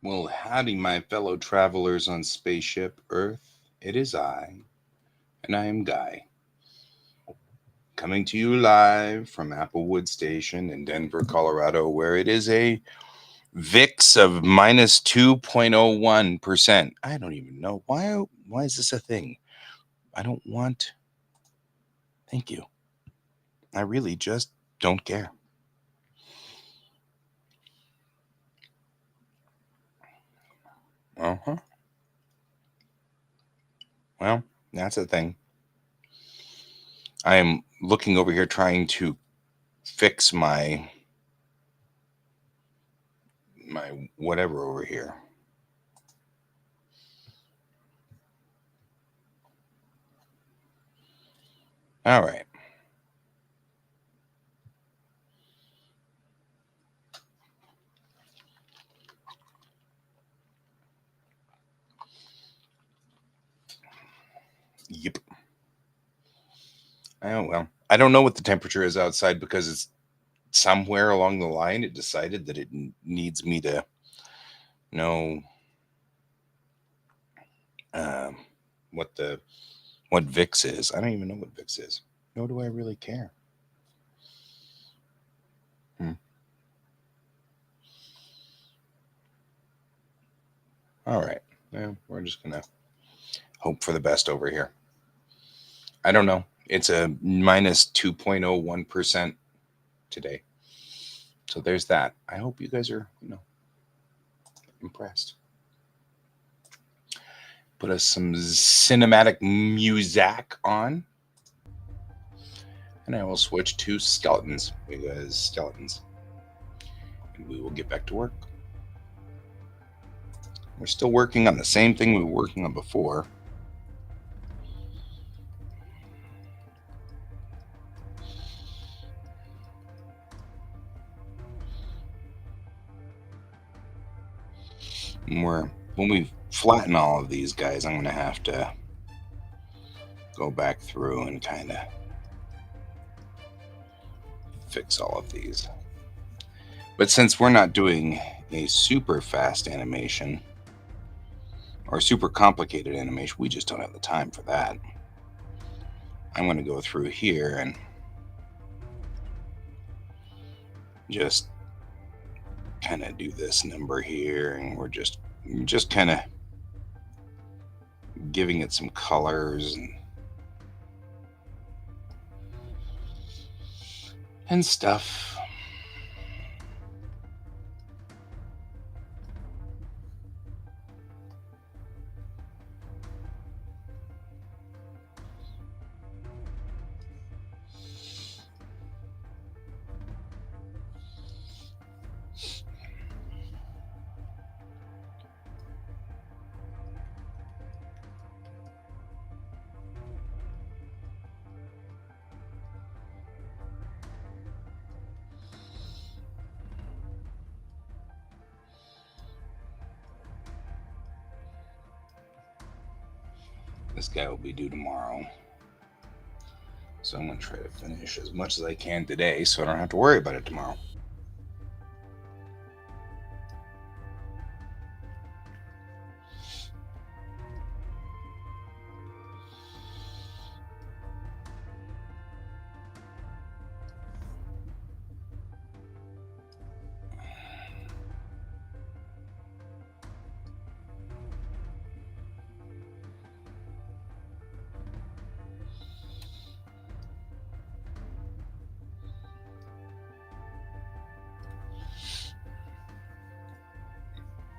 Well, howdy, my fellow travelers on spaceship Earth. It is I, and I am Guy, coming to you live from Applewood Station in Denver, Colorado, where it is a VIX of minus 2.01%. I don't even know why. Why is this a thing? I don't want. Thank you. I really just don't care. Uh huh. Well, that's a thing. I am looking over here trying to fix my whatever over here. All right. Yep. Oh well. I don't know what the temperature is outside because it's somewhere along the line it decided that it needs me to know um, what the what VIX is. I don't even know what VIX is. Nor do I really care. Hmm. All right. Well, we're just gonna hope for the best over here. I don't know. It's a minus 2.01% today. So there's that. I hope you guys are, impressed. Put us some cinematic music on. And I will switch to skeletons because skeletons. And we will get back to work. We're still working on the same thing we were working on before. And when we flatten all of these guys, I'm going to have to go back through and kind of fix all of these. But since we're not doing a super fast animation or super complicated animation, we just don't have the time for that. I'm going to go through here and just kind of do this number here, and we're just kind of giving it some colors and stuff. This guy will be due tomorrow. So I'm going to try to finish as much as I can today so I don't have to worry about it tomorrow.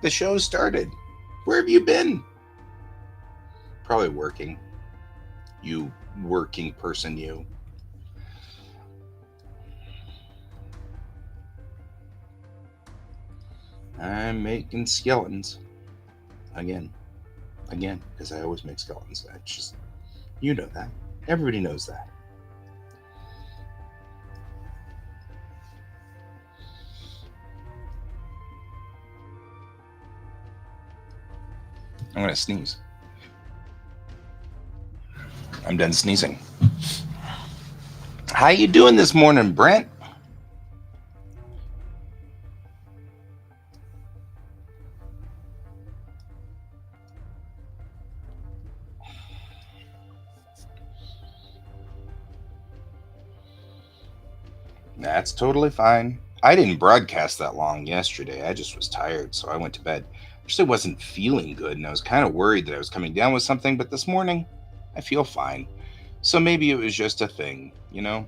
The show started. Where have you been? Probably working. You working person, you. I'm making skeletons. Again. Because I always make skeletons. I just, you know that. Everybody knows that. I'm going to sneeze. I'm done sneezing. How you doing this morning, Brent? That's totally fine. I didn't broadcast that long yesterday. I just was tired, so I went to bed. Actually, wasn't feeling good, and I was kind of worried that I was coming down with something, but this morning, I feel fine. So maybe it was just a thing, you know?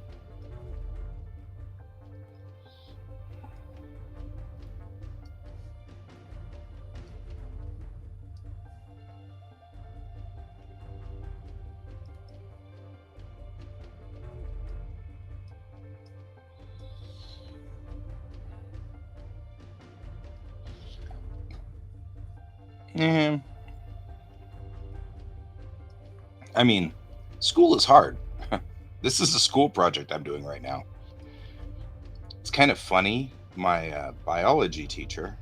Yeah. I mean, school is hard. This is a school project I'm doing right now. It's kind of funny. My biology teacher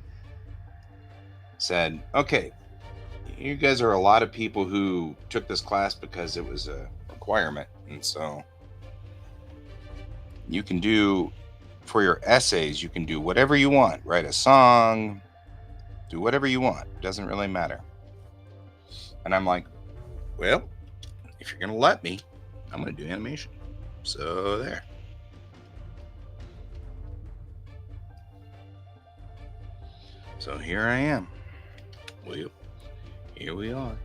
said, okay, you guys are a lot of people who took this class because it was a requirement. And so you can do, for your essays, you can do whatever you want. Write a song, do whatever you want. Doesn't really matter. And I'm like, well, if you're going to let me, I'm going to do animation. So there. So here I am. Well, here we are.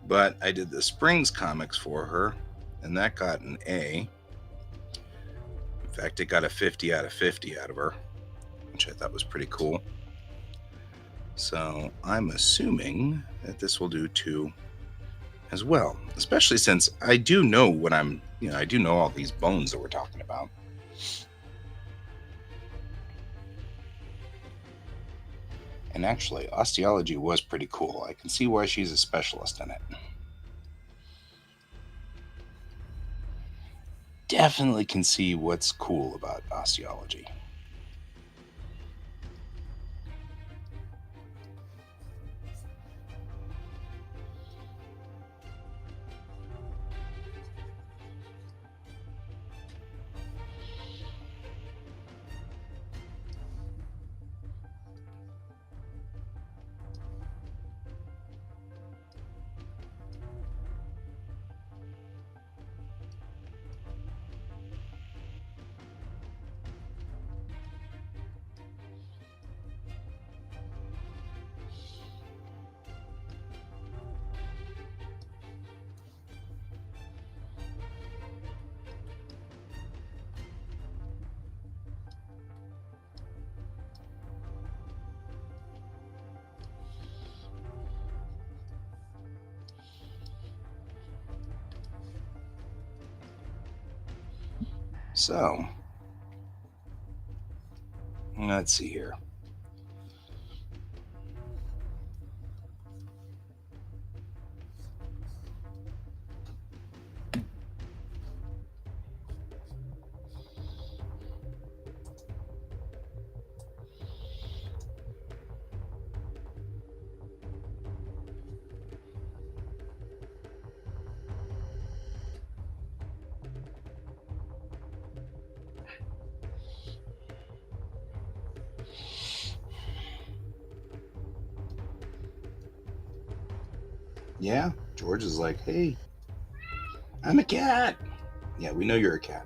But I did the Springs comics for her, and that got an A. In fact, it got a 50 out of 50 out of her, which I thought was pretty cool. So I'm assuming that this will do too as well, especially since I do know what I do know all these bones that we're talking about. And actually, osteology was pretty cool. I can see why she's a specialist in it. Definitely can see what's cool about osteology. So, let's see here. Yeah, George is like, hey, I'm a cat. Yeah, we know you're a cat.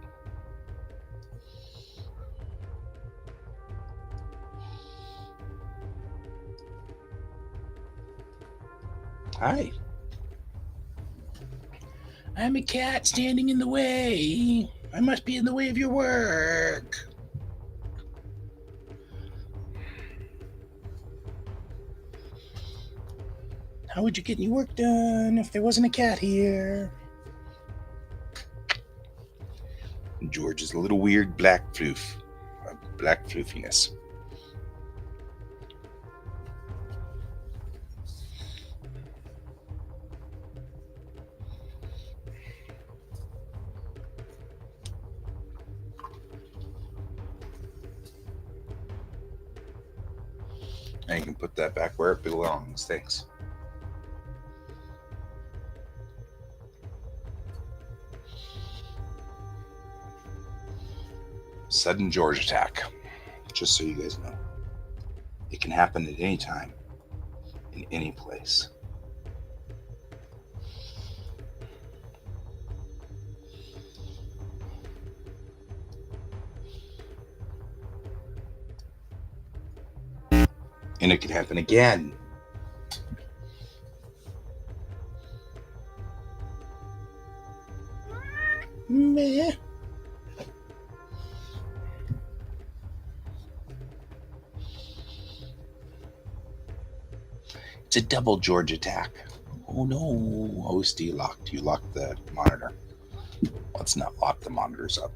Hi. I'm a cat standing in the way. I must be in the way of your work. How would you get any work done if there wasn't a cat here? George is a little weird black floof. Black floofiness. And you can put that back where it belongs. Thanks. Sudden George attack. Just so you guys know. It can happen at any time, in any place. And it could happen again. Meh. It's a double George attack. Oh no, hosty locked. You locked the monitor. Let's not lock the monitors up.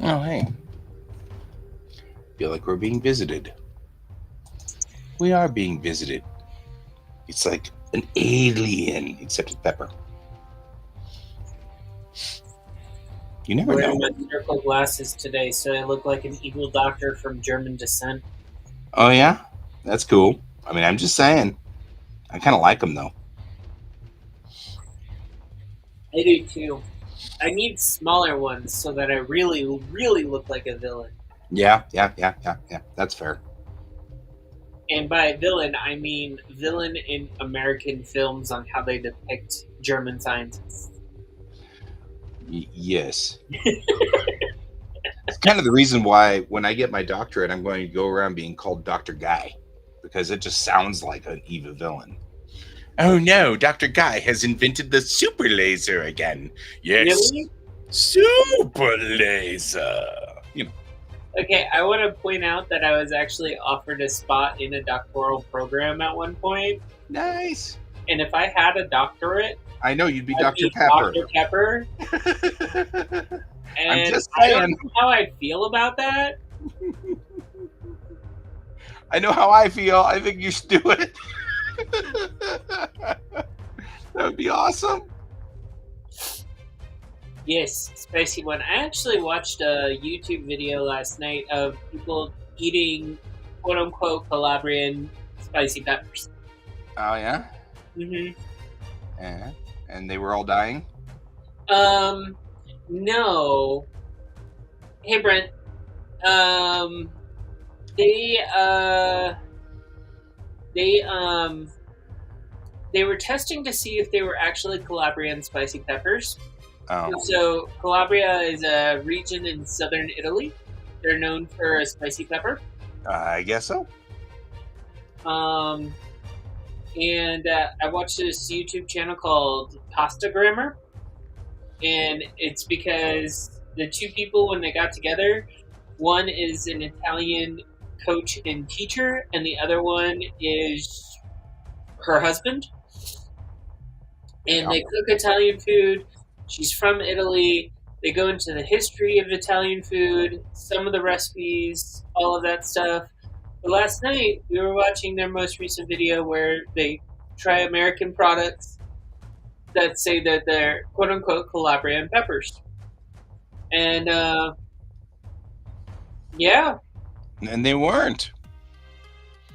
Oh, hey. Feel like we're being visited. We are being visited. It's like an alien, except it's Pepper. You never know. Wearing my circle glasses today, so I look like an evil doctor from German descent. Oh, yeah? That's cool. I mean, I'm just saying. I kind of like them, though. I do too. I need smaller ones so that I really, really look like a villain. Yeah. That's fair. And by villain, I mean villain in American films on how they depict German scientists. Yes. It's kind of the reason why when I get my doctorate, I'm going to go around being called Dr. Guy, because it just sounds like an evil villain. Oh no, Dr. Guy has invented the super laser again. Yes. Really? Super laser. You know. Okay, I want to point out that I was actually offered a spot in a doctoral program at one point. Nice. And if I had a doctorate, I know you'd be I'd Dr. be Pepper. Dr. Pepper. I'm And just I don't saying. know how I feel about that. I know how I feel. I think you should do it. That would be awesome. Yes, spicy one. I actually watched a YouTube video last night of people eating quote unquote Calabrian spicy peppers. Oh yeah. Mm-hmm. Yeah. And they were all dying. No. Hey Brent. Um, they They they were testing to see if they were actually Calabrian spicy peppers. Oh, So Calabria is a region in southern Italy. They're known for a spicy pepper. I guess so. Um, and I watched this YouTube channel called Pasta Grammar, and it's because the two people when they got together, one is an Italian coach and teacher, and the other one is her husband. And Yeah. they cook Italian food. She's from Italy. They go into the history of Italian food, some of the recipes, all of that stuff. But last night we were watching their most recent video where they try American products that say that they're quote unquote Calabrian peppers. And yeah, And they weren't.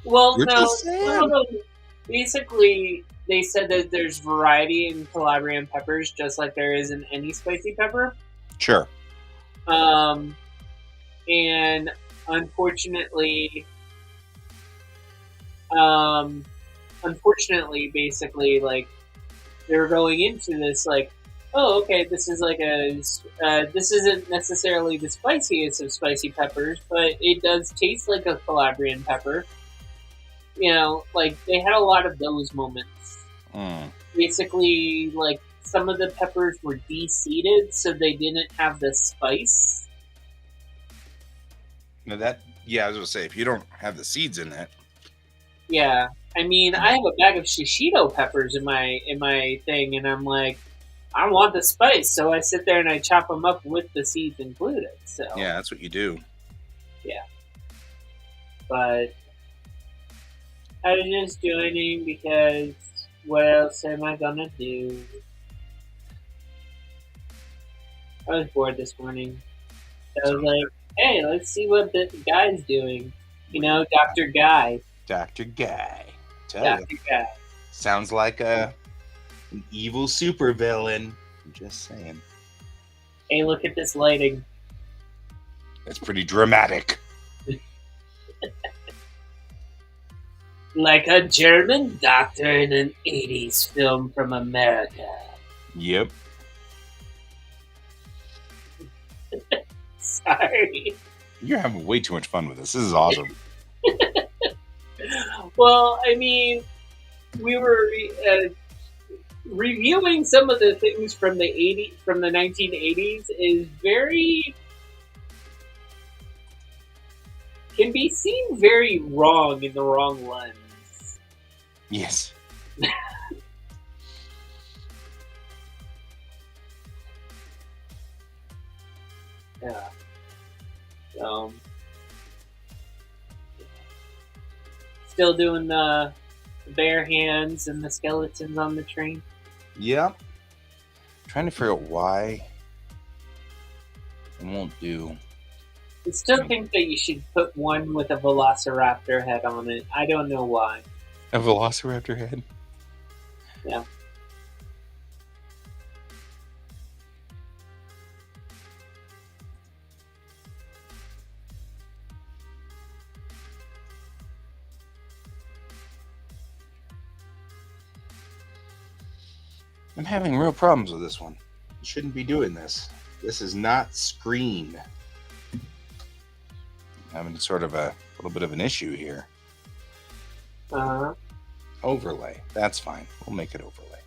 well, We're no, just some of saying. them basically they said that there's variety in Calabrian peppers, just like there is in any spicy pepper. Sure. Um, and unfortunately, um, basically, like they were going into this like, oh, okay, this is like this isn't necessarily the spiciest of spicy peppers, but it does taste like a Calabrian pepper. You know, like they had a lot of those moments. Mm. Basically, like some of the peppers were de-seeded, so they didn't have the spice. Now that, yeah, I was gonna say, if you don't have the seeds in it, Yeah, I mean, I have a bag of shishito peppers in my thing, and I'm like, I want the spice, so I sit there and I chop them up with the seeds included. So yeah, that's what you do. yeah, but I was just joining because what else am I gonna do? I was bored this morning, so I was like, hey, let's see what the guy's doing. You know, Doctor Guy, Dr. Guy. Tell you. Doctor Guy. Sounds like an evil supervillain. I'm just saying. Hey, look at this lighting. That's pretty dramatic. Like a German doctor in an 80s film from America. Yep. Sorry. You're having way too much fun with this. This is awesome. Well, I mean, we were reviewing some of the things from the 1980s is very can be seen very wrong in the wrong lens. Yes. Yeah. So, still doing the bare hands and the skeletons on the train. Yep. Trying to figure out why it won't do. I still think that you should put one with a velociraptor head on it. I don't know why. A velociraptor head? Yeah. I'm having real problems with this one. You shouldn't be doing this. This is not screen. I'm having sort of a little bit of an issue here. Uh-huh. Overlay. That's fine. We'll make it overlay.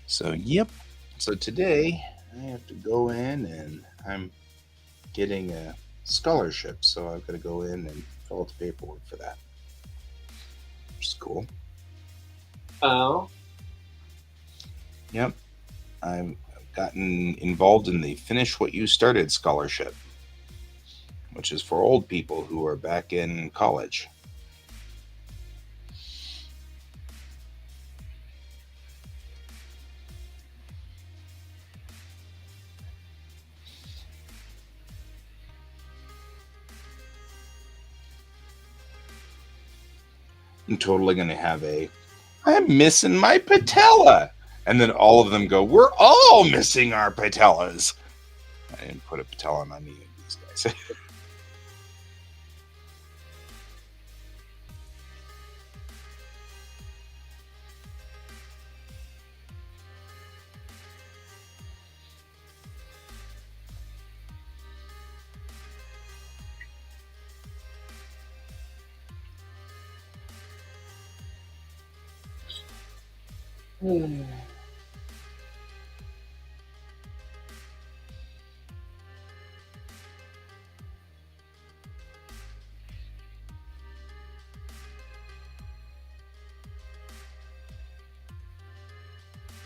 So, yep. So today I have to go in and I'm getting a scholarship. So I've got to go in and fill out the paperwork for that, which is cool. Oh. Yep. I've gotten involved in the Finish What You Started scholarship, which is for old people who are back in college. I'm totally going to have I'm missing my patella And then all of them go, "We're all missing our patellas." I didn't put a patella on any of these guys. Mm.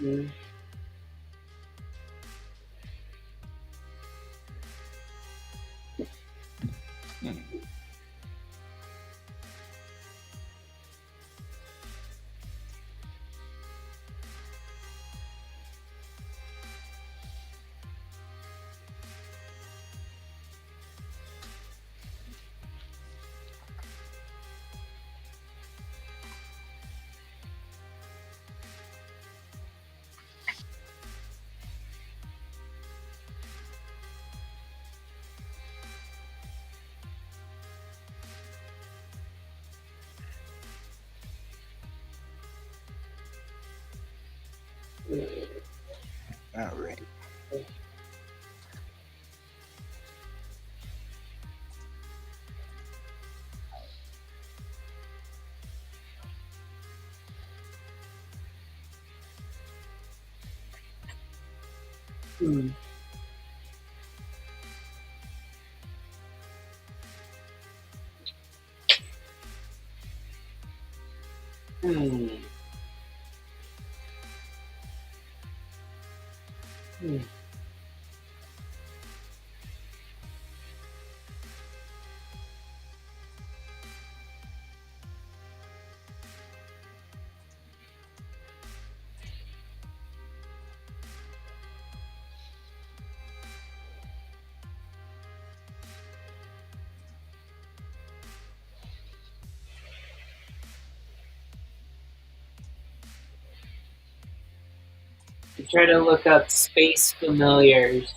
Hmm. All right. Mm. Mm. Mm. I try to look up space familiars,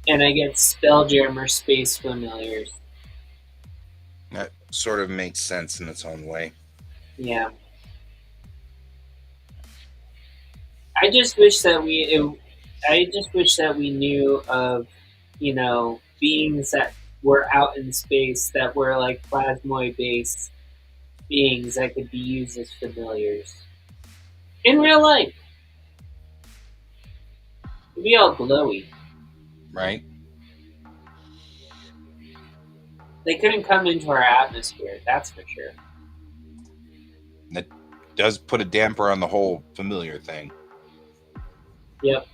and I get Spelljammer space familiars. That sort of makes sense in its own way. Yeah, I just wish that I just wish that we knew of, beings that were out in space that were like plasmoid based beings that could be used as familiars in real life. It'd be all glowy. Right? They couldn't come into our atmosphere, that's for sure. That does put a damper on the whole familiar thing. Yep.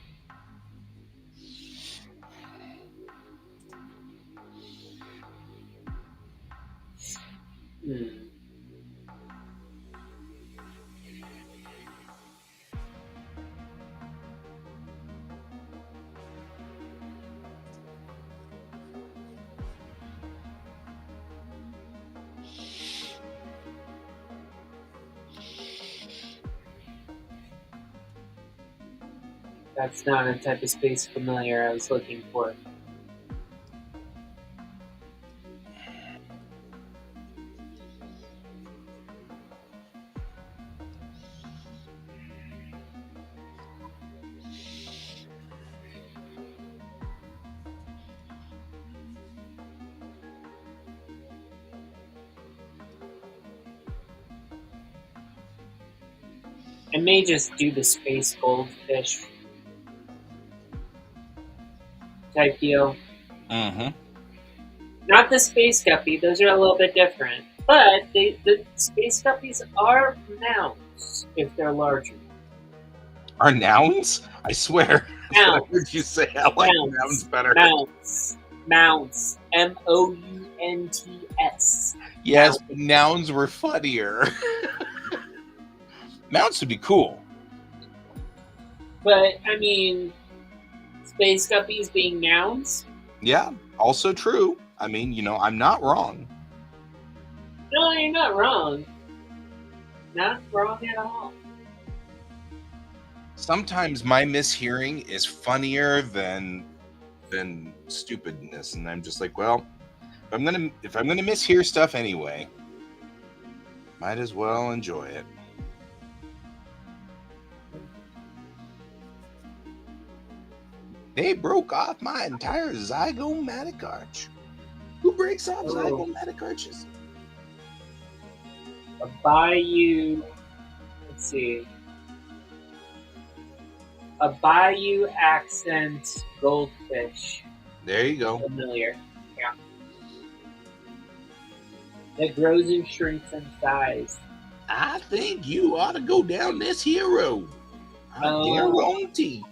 Hmm. That's not a type of space familiar I was looking for. I may just do the space goldfish type deal. Mm-hmm. Not the space guppy; those are a little bit different. But the space guppies are nouns if they're larger. Are nouns? I swear. That's what I heard you Mounts, say. I like nouns mounts, better. mounts, mounts. Mounts. Yes, but nouns were funnier. Mounts would be cool. But I mean, space guppies being nouns. Yeah, also true. I mean, I'm not wrong. No, you're not wrong. Not wrong at all. Sometimes my mishearing is funnier than stupidness, and I'm just like, well, if I'm gonna mishear stuff anyway, might as well enjoy it. They broke off my entire zygomatic arch. Who breaks off Oh, zygomatic arches? a bayou. Let's see. A bayou accent goldfish. There you go. Familiar. Yeah. That grows and shrinks in size. I think you ought to go down this here road. I guarantee.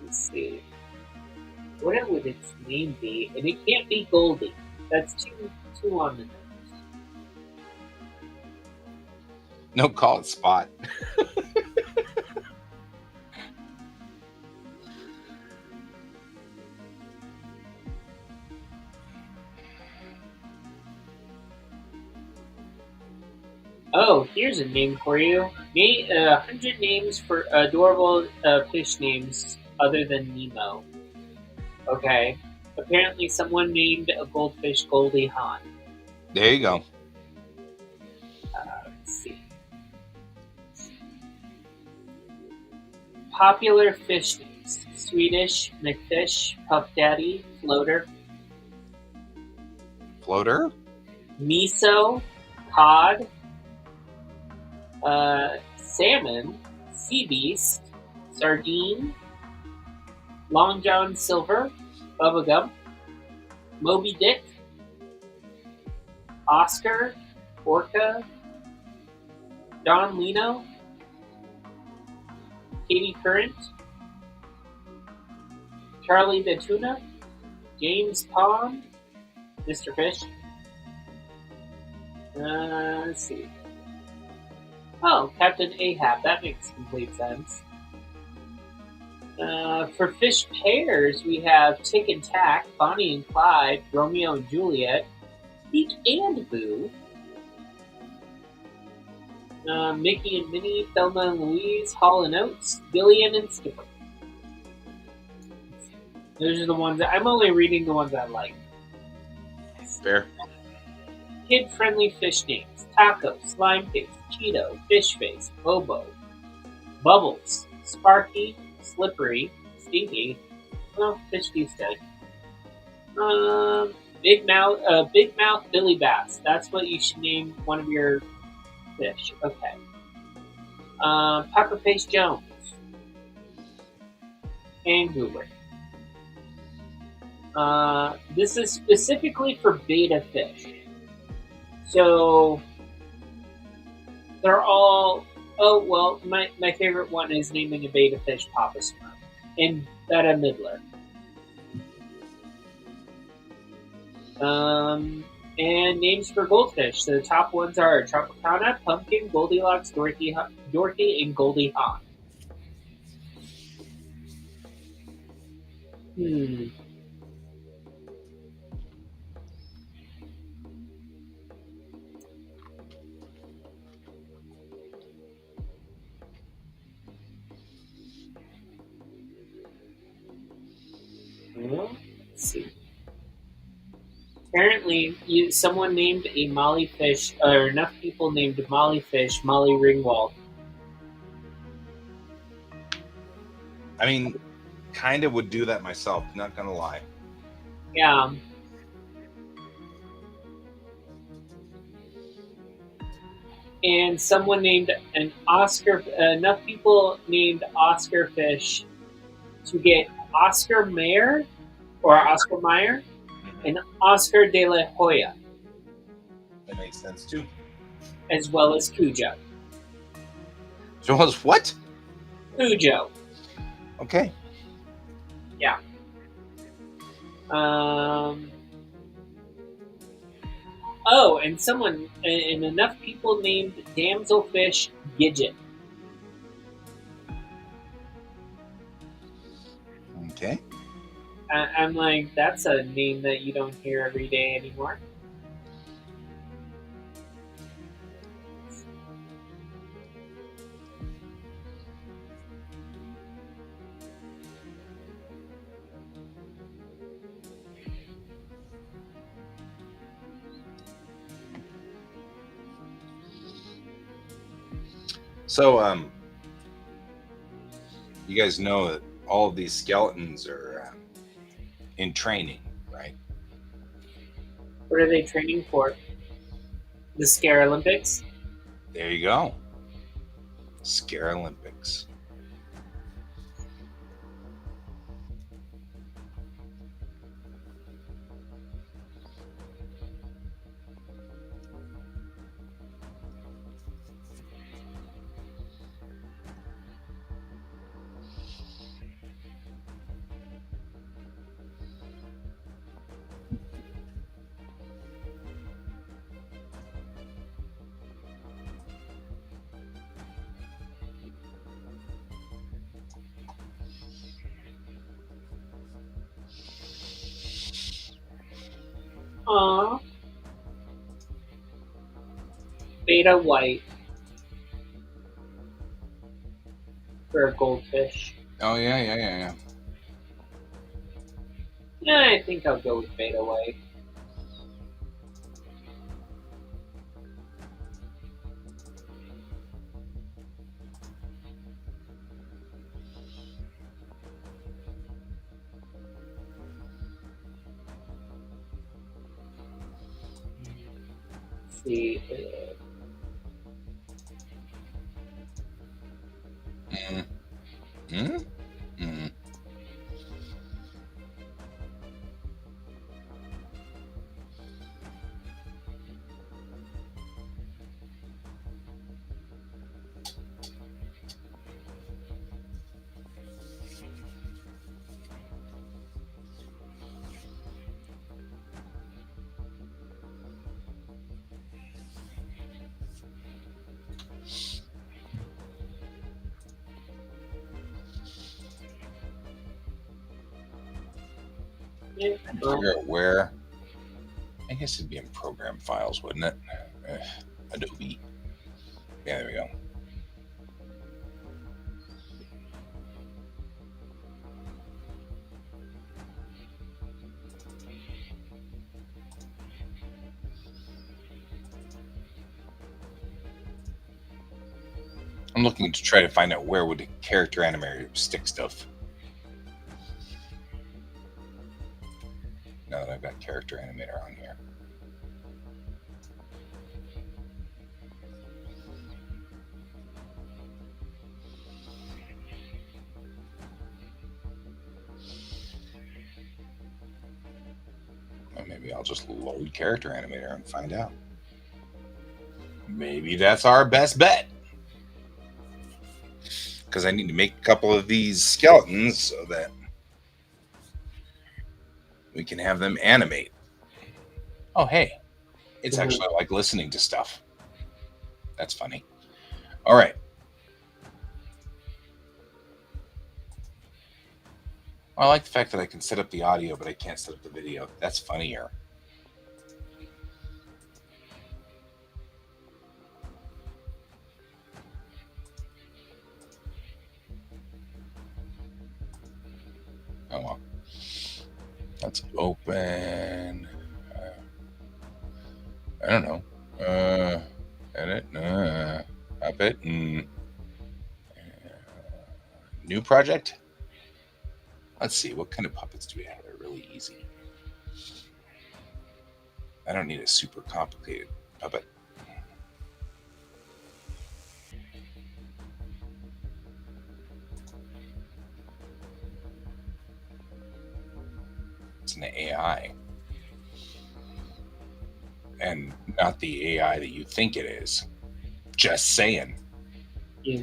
Let's see. What would its name be? And it can't be Goldie. That's too on the nose. No, call it Spot. Oh, here's a name for you. 100 names for adorable fish names other than Nemo. Okay. Apparently, someone named a goldfish Goldie Hawn. There you go. Let's see. Popular fish names: Swedish, McFish, Puff Daddy, Floater, Floater? Miso, Cod, Salmon, Sea Beast, Sardine, Long John Silver, Bubba Gump, Moby Dick, Oscar, Orca, Don Lino, Katie Current, Charlie the Tuna, James Pond, Mr. Fish. Let's see. Oh, Captain Ahab. That makes complete sense. For fish pairs, we have Tick and Tack, Bonnie and Clyde, Romeo and Juliet, Peek and Boo, Mickey and Minnie, Thelma and Louise, Hall and Oates, Billion and Skipper. Those are the ones I'm only reading the ones I like. Fair. Kid-friendly fish names: Taco, Slime Face, Cheeto, Fish Face, Bobo, Bubbles, Sparky, Slippery, Stinky. Well, fish these days. Big Mouth, Billy Bass. That's what you should name one of your fish. Okay. Pepperface Jones and Goober. This is specifically for beta fish. So they're all. Oh well, my favorite one is naming a beta fish Papa Smurf and Betta Midler. And names for goldfish. So the top ones are Tropicana, Pumpkin, Goldilocks, Dorothy, and Goldie Hawn. Let's see. Apparently, someone named a Molly fish, or enough people named Molly fish Molly Ringwald. I mean, kind of would do that myself, not gonna lie. Yeah. And someone named an Oscar, enough people named Oscar fish to get Oscar Mayer or Oscar Meyer and Oscar de la Hoya. That makes sense too. As well as Cujo. So was what? Cujo. Okay. Yeah. Oh, and enough people named damselfish Gidget. Okay. I'm like, that's a name that you don't hear every day anymore. So, you guys know that all of these skeletons are in training, right? What are they training for? The Scare Olympics? There you go. Scare Olympics. Aw, beta white for a goldfish. Oh yeah. Yeah, I think I'll go with beta white. Let's see. Mm. Mm? Mm. Yeah, Trying to well, figure out where. I guess it'd be in program files, wouldn't it? Adobe. Yeah, there we go. I'm looking to try to find out where would the character animator stick stuff. Now that I've got character animator on here. Well, maybe I'll just load character animator and find out. Maybe that's our best bet. Because I need to make a couple of these skeletons so that we can have them animate. Oh, hey, it's actually like listening to stuff. That's funny. All right. Well, I like the fact that I can set up the audio, but I can't set up the video. That's funnier. Oh well. Let's open. I don't know. Edit. Puppet. New project. Let's see. What kind of puppets do we have? They're really easy. I don't need a super complicated puppet. It's an AI. And not the AI that you think it is. Just saying. yeah.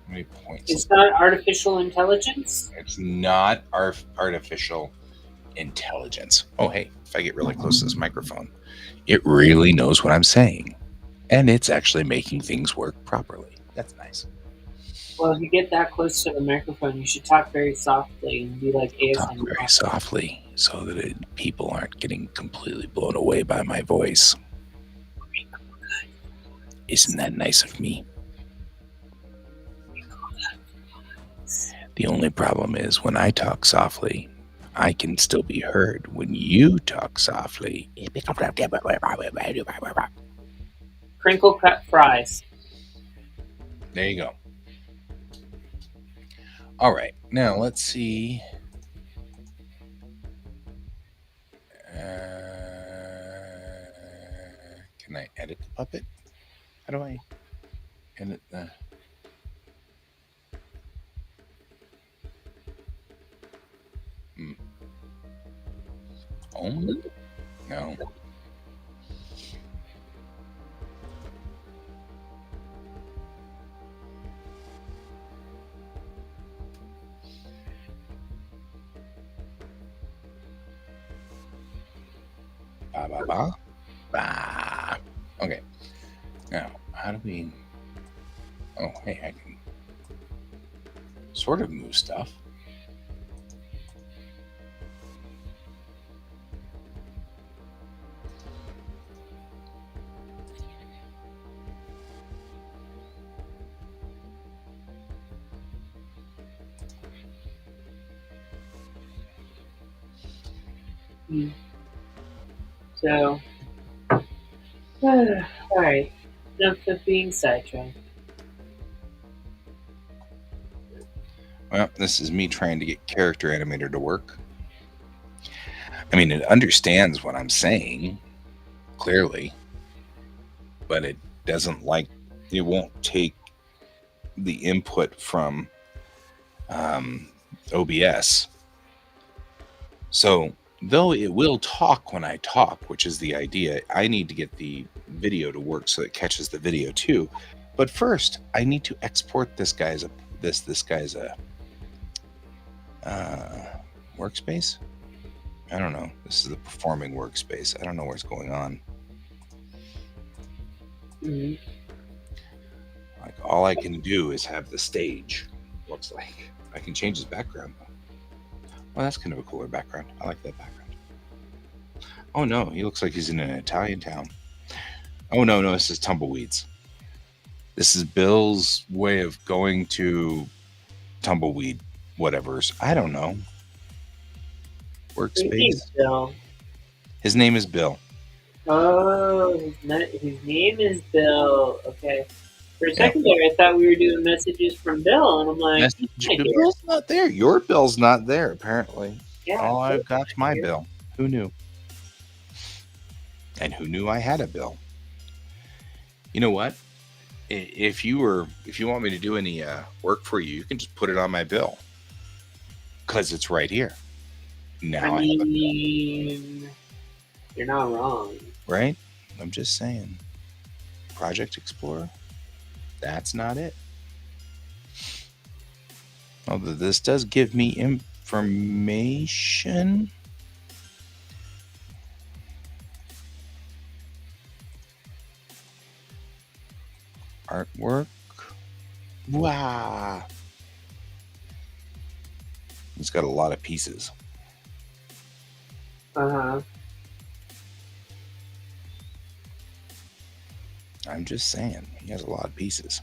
How many points? It's not artificial intelligence? It's not artificial intelligence. Oh, hey, if I get really close to this microphone, it really knows what I'm saying. And it's actually making things work properly. That's nice. Well, if you get that close to the microphone, you should talk very softly and be like Talk ASMR. very softly so that people aren't getting completely blown away by my voice. Isn't that nice of me? The only problem is when I talk softly, I can still be heard. When you talk softly, Crinkle cut fries. There you go. All right. Now let's see. Can I edit the puppet? How do I edit the? Home? No. Ba ba ba. Ba. Okay. Now, how do we? Oh, hey, I can sort of move stuff. So, all right. Enough of being sidetracked. Well, this is me trying to get Character Animator to work. I mean, it understands what I'm saying, clearly, but it doesn't like, it won't take the input from OBS. So, though it will talk when I talk, which is the idea, I need to get the video to work so it catches the video too. But first, I need to export this guy's workspace. I don't know. This is the performing workspace. I don't know what's going on. Mm-hmm. Like all I can do is have the stage. Looks like I can change his background though. Well, that's kind of a cooler background. I like that background. Oh no, he looks like he's in an Italian town. Oh no, this is Tumbleweeds. This is Bill's way of going to Tumbleweed, whatever's. I don't know. Workspace. Bill. His name is Bill. Oh, his name is Bill. Okay. For a second there, I thought we were doing messages from Bill, and I'm like, Bill's not there. Your Bill's not there, apparently. Yeah, all I've got's my Bill. Who knew? And who knew I had a Bill? You know what? If you want me to do any work for you, you can just put it on my bill, because it's right here. Now I mean, you're not wrong, right? I'm just saying. Project Explorer. That's not it. Although this does give me information. Artwork. Wow. It's got a lot of pieces. Uh-huh. I'm just saying, he has a lot of pieces.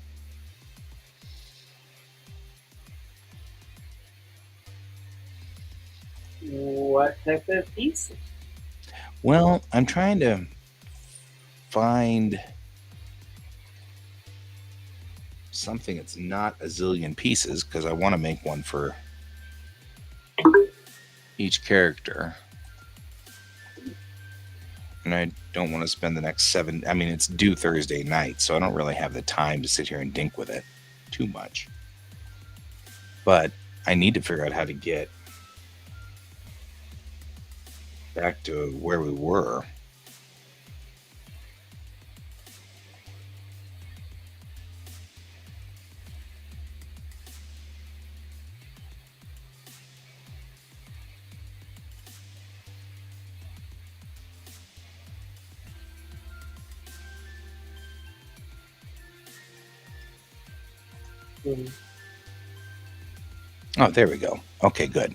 What type of pieces? Well, I'm trying to find something that's not a zillion pieces, because I want to make one for each character. And I don't want to spend the next 7. I mean, it's due Thursday night, so I don't really have the time to sit here and dink with it too much. But I need to figure out how to get back to where we were. Oh, there we go. Okay, good.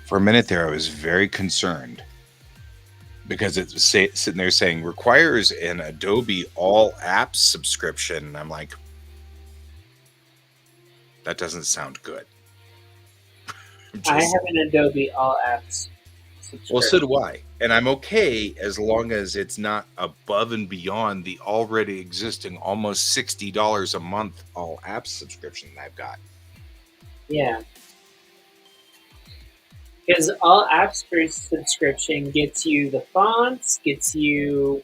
For a minute there, I was very concerned, because it was sitting there saying requires an Adobe All Apps subscription. And I'm like, that doesn't sound good. I have an Adobe All Apps Well, so subscription. do I. And I'm okay as long as it's not above and beyond the already existing almost $60 a month all apps subscription that I've got. Yeah, because all apps for subscription gets you the fonts, gets you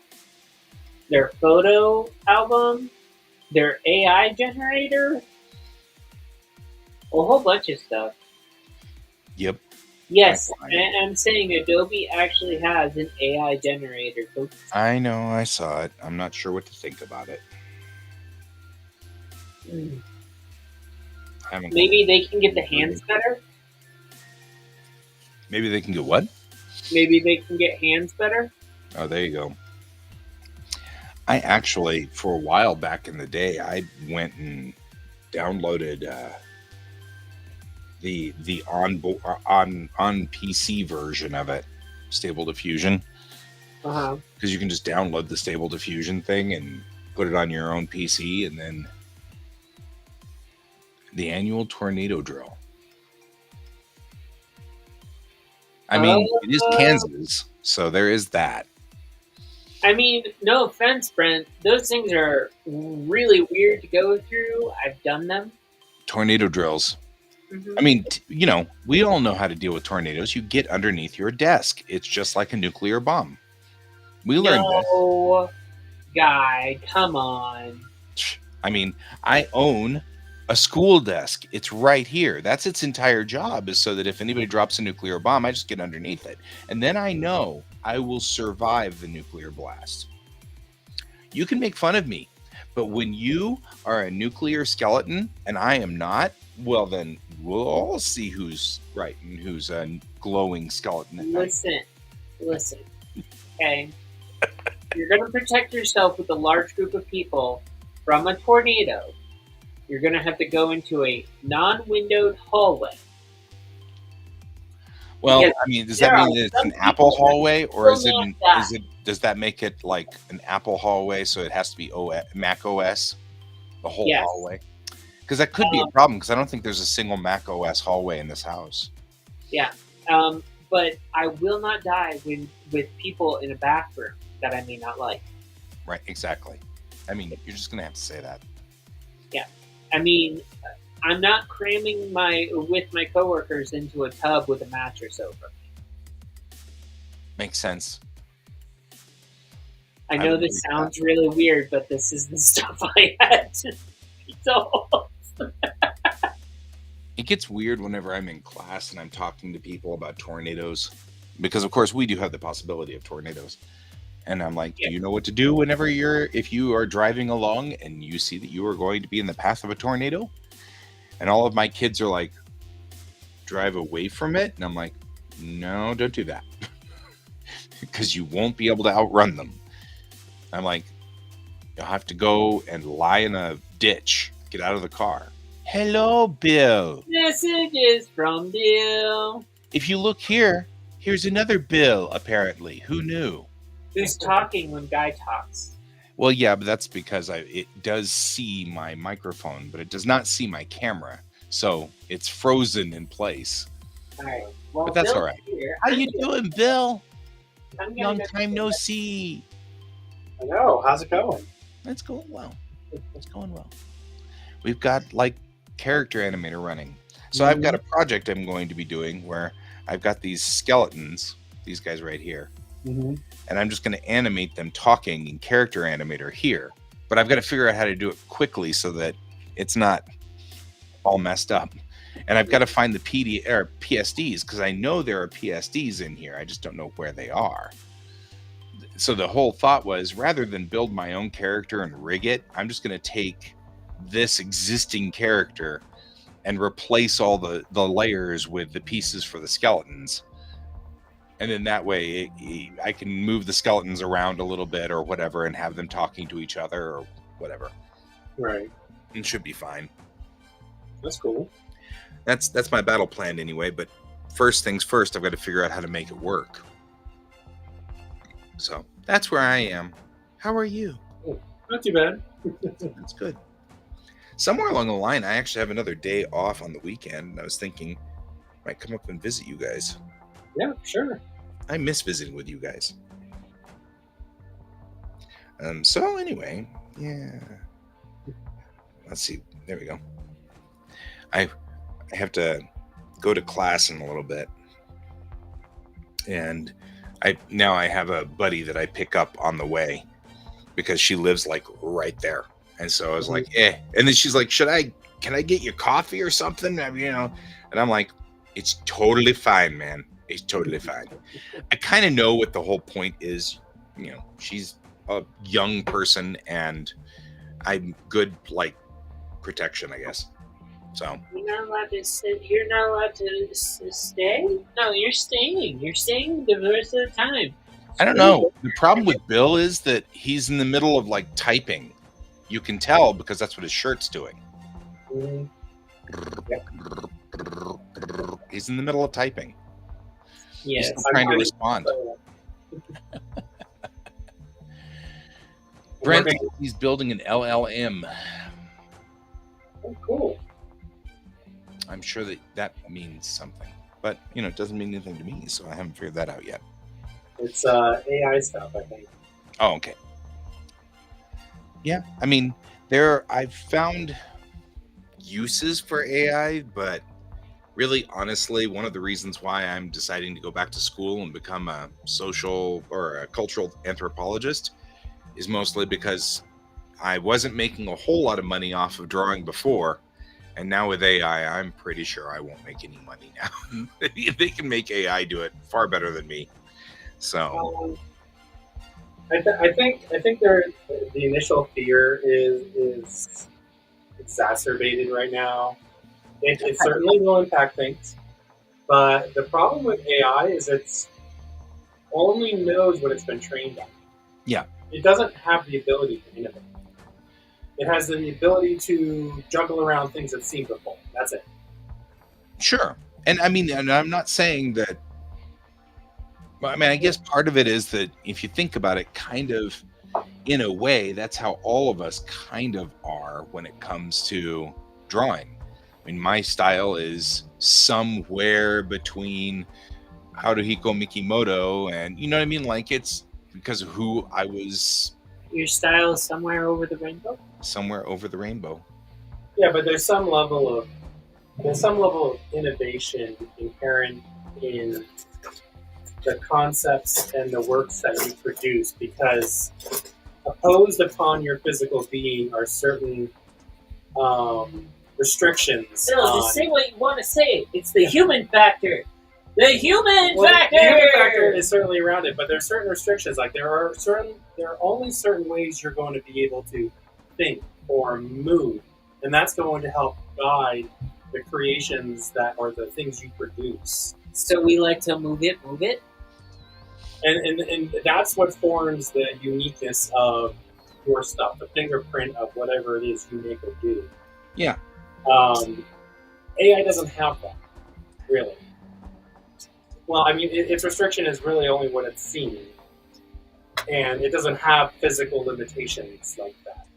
their photo album, their AI generator, a whole bunch of stuff. Yep. Yes, Fine. I'm saying Adobe actually has an AI generator, folks. I know, I saw it. I'm not sure what to think about it. Mm. I haven't Maybe they can get the really. hands better. Maybe they can get what? Maybe they can get hands better. Oh, there you go. I actually, for a while back in the day, I went and downloaded the on PC version of it, Stable Diffusion, Uh huh. because you can just download the Stable Diffusion thing and put it on your own PC, and then the annual tornado drill. I mean, it is Kansas, so there is that. I mean, no offense, Brent. Those things are really weird to go through. I've done them. Tornado drills. I mean, we all know how to deal with tornadoes. You get underneath your desk. It's just like a nuclear bomb. We learned this. No, guy, come on. I mean, I own a school desk. It's right here. That's its entire job, is so that if anybody drops a nuclear bomb, I just get underneath it. And then I know I will survive the nuclear blast. You can make fun of me, but when you are a nuclear skeleton and I am not, well, then we'll all see who's right and who's a glowing skeleton at night. Listen. Okay, you're gonna protect yourself with a large group of people from a tornado. You're gonna have to go into a non-windowed hallway. Well, Because I mean, does there that are mean that it's some an Apple people that hallway, or will is it not die. does that make it like an Apple hallway, so it has to be Mac OS, the whole Yes. hallway? Because that could be a problem, because I don't think there's a single Mac OS hallway in this house. Yeah. But I will not die with people in a bathroom that I may not like. Right, exactly. I mean, you're just gonna have to say that. Yeah. I mean, I'm not cramming with my coworkers into a tub with a mattress over me. Makes sense. I I know would this agree with sounds really weird, but this is the stuff I had to so It gets weird whenever I'm in class and I'm talking to people about tornadoes, because of course we do have the possibility of tornadoes. And I'm like, do you know what to do if you are driving along and you see that you are going to be in the path of a tornado? And all of my kids are like, drive away from it. And I'm like, no, don't do that. Because you won't be able to outrun them. I'm like, you'll have to go and lie in a ditch, get out of the car. Hello, Bill. Messages from Bill. If you look here, here's another Bill, apparently. Who knew? Who's talking when Guy talks? Well, yeah, but that's because it does see my microphone, but it does not see my camera. So it's frozen in place. All right. Well, But that's Bill's all right. here. How you doing, Bill? I'm gonna Long go time no see. I know. How's it going? It's going well. It's going well. We've got like character animator running. So I've got a project I'm going to be doing where I've got these skeletons, these guys right here, Mm-hmm. and I'm just going to animate them talking in character animator here. But I've got to figure out how to do it quickly so that it's not all messed up. And I've got to find the PSDs, because I know there are PSDs in here. I just don't know where they are. So the whole thought was, rather than build my own character and rig it, I'm just going to take this existing character and replace all the layers with the pieces for the skeletons. And then that way I can move the skeletons around a little bit or whatever and have them talking to each other or whatever. Right. It should be fine. That's cool. That's my battle plan anyway, but first things first, I've got to figure out how to make it work. So that's where I am. How are you? Not too bad. That's good. Somewhere along the line, I actually have another day off on the weekend, and I was thinking I might come up and visit you guys. Yeah, sure. I miss visiting with you guys. So anyway, yeah. Let's see. There we go. I have to go to class in a little bit, and I have a buddy that I pick up on the way because she lives like right there, and so I was like, and then she's like, can I get you coffee or something? I mean, and I'm like, it's totally fine, man. It's totally fine. I kind of know what the whole point is. She's a young person, and I'm good, like, protection, I guess. So you're not allowed to sit. You're not allowed to stay. No, you're staying. You're staying the rest of the time. I don't know. The problem with Bill is that he's in the middle of like typing. You can tell because that's what his shirt's doing. He's in the middle of typing. Yes, he's trying to respond. Brent, he's building an LLM. Oh, cool. I'm sure that means something, but it doesn't mean anything to me, so I haven't figured that out yet. It's AI stuff, I think. Oh, okay. Yeah, I mean, I've found uses for AI, but really, honestly, one of the reasons why I'm deciding to go back to school and become a social or a cultural anthropologist is mostly because I wasn't making a whole lot of money off of drawing before, and now with AI, I'm pretty sure I won't make any money now. They can make AI do it far better than me. So, I think the initial fear is exacerbated right now. It certainly will impact things, but the problem with AI is it's only knows what it's been trained on. Yeah, it doesn't have the ability to innovate. It has the ability to juggle around things it's seen before. That's it. Sure, and I mean, and I'm not saying that. I mean, I guess part of it is that if you think about it, kind of, in a way, that's how all of us kind of are when it comes to drawing. I mean, my style is somewhere between Haruhiko Mikimoto and, you know what I mean? Like, it's because of who I was. Your style is somewhere over the rainbow? Somewhere over the rainbow. Yeah, but there's some level of innovation inherent in the concepts and the works that you produce, because opposed upon your physical being are certain restrictions. No, just say what you want to say. It's the human factor. The human factor. The human factor is certainly around it, but there are certain restrictions. Like there are only certain ways you're going to be able to think or move, and that's going to help guide the creations that are the things you produce. So we like to move it. And that's what forms the uniqueness of your stuff, the fingerprint of whatever it is you make or do. Yeah. AI doesn't have that, really. Well, I mean, its restriction is really only what it's seen, and it doesn't have physical limitations like that.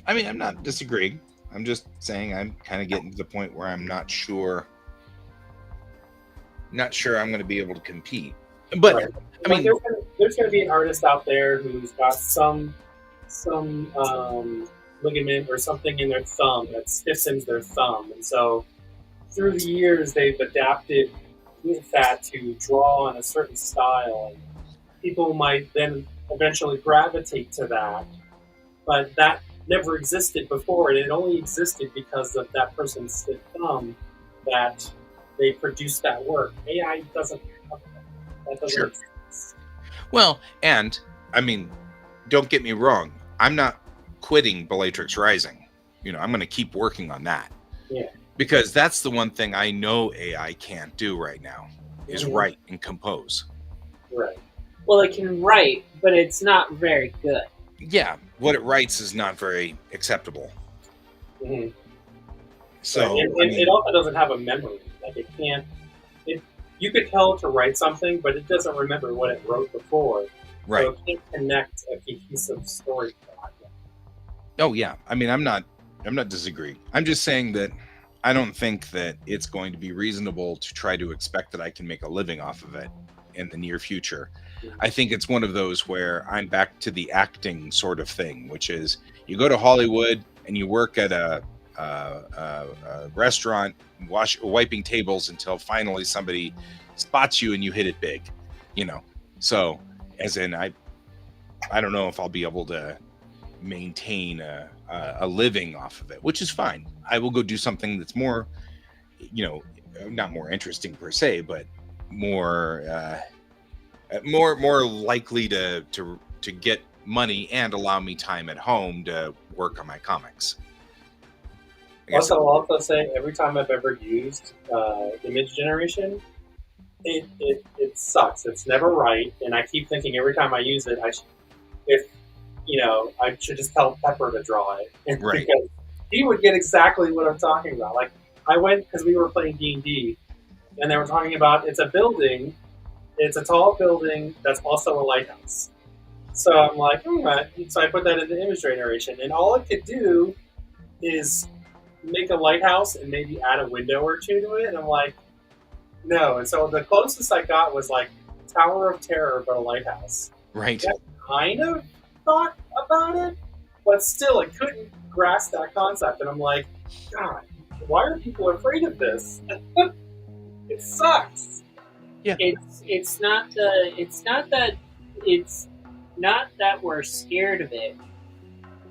I mean, I'm not disagreeing. I'm just saying I'm kind of getting to the point where I'm not sure I'm going to be able to compete. But right. I mean, there's going to be an artist out there who's got some ligament or something in their thumb that stiffens their thumb, and so through the years they've adapted with that to draw in a certain style. And people might then eventually gravitate to that, but that never existed before, and it only existed because of that person's stiff thumb that they produced that work. AI doesn't have that. That doesn't exist. Well, and I mean, don't get me wrong. I'm not quitting Bellatrix Rising. I'm going to keep working on that. Yeah. Because that's the one thing I know AI can't do right now is write and compose. Right. Well, it can write, but it's not very good. Yeah, what it writes is not very acceptable. Mm-hmm. So it also doesn't have a memory. Like it can't. You could tell it to write something, but it doesn't remember what it wrote before. Right. So it can't connect a cohesive story. Oh yeah. I mean, I'm not disagreeing. I'm just saying that I don't think that it's going to be reasonable to try to expect that I can make a living off of it in the near future. I think it's one of those where I'm back to the acting sort of thing, which is you go to Hollywood and you work at a restaurant, wiping tables until finally somebody spots you and you hit it big, you know. So, as in, I don't know if I'll be able to maintain a living off of it, which is fine. I will go do something that's more, not more interesting per se, but more more likely to get money and allow me time at home to work on my comics. Also, I'll also say every time I've ever used image generation, it sucks. It's never right, and I keep thinking every time I use it, I should just tell Pepper to draw it, Right. because he would get exactly what I'm talking about. Like I went because we were playing D&D, and they were talking about it's a building, it's a tall building that's also a lighthouse. So I'm like, so I put that into image generation, and all it could do is make a lighthouse and maybe add a window or two to it. And I'm like, no. And so the closest I got was like Tower of Terror, but a lighthouse. Right. That kind of thought about it, but still, I couldn't grasp that concept. And I'm like, God, why are people afraid of this? It sucks. Yeah. It's not that we're scared of it.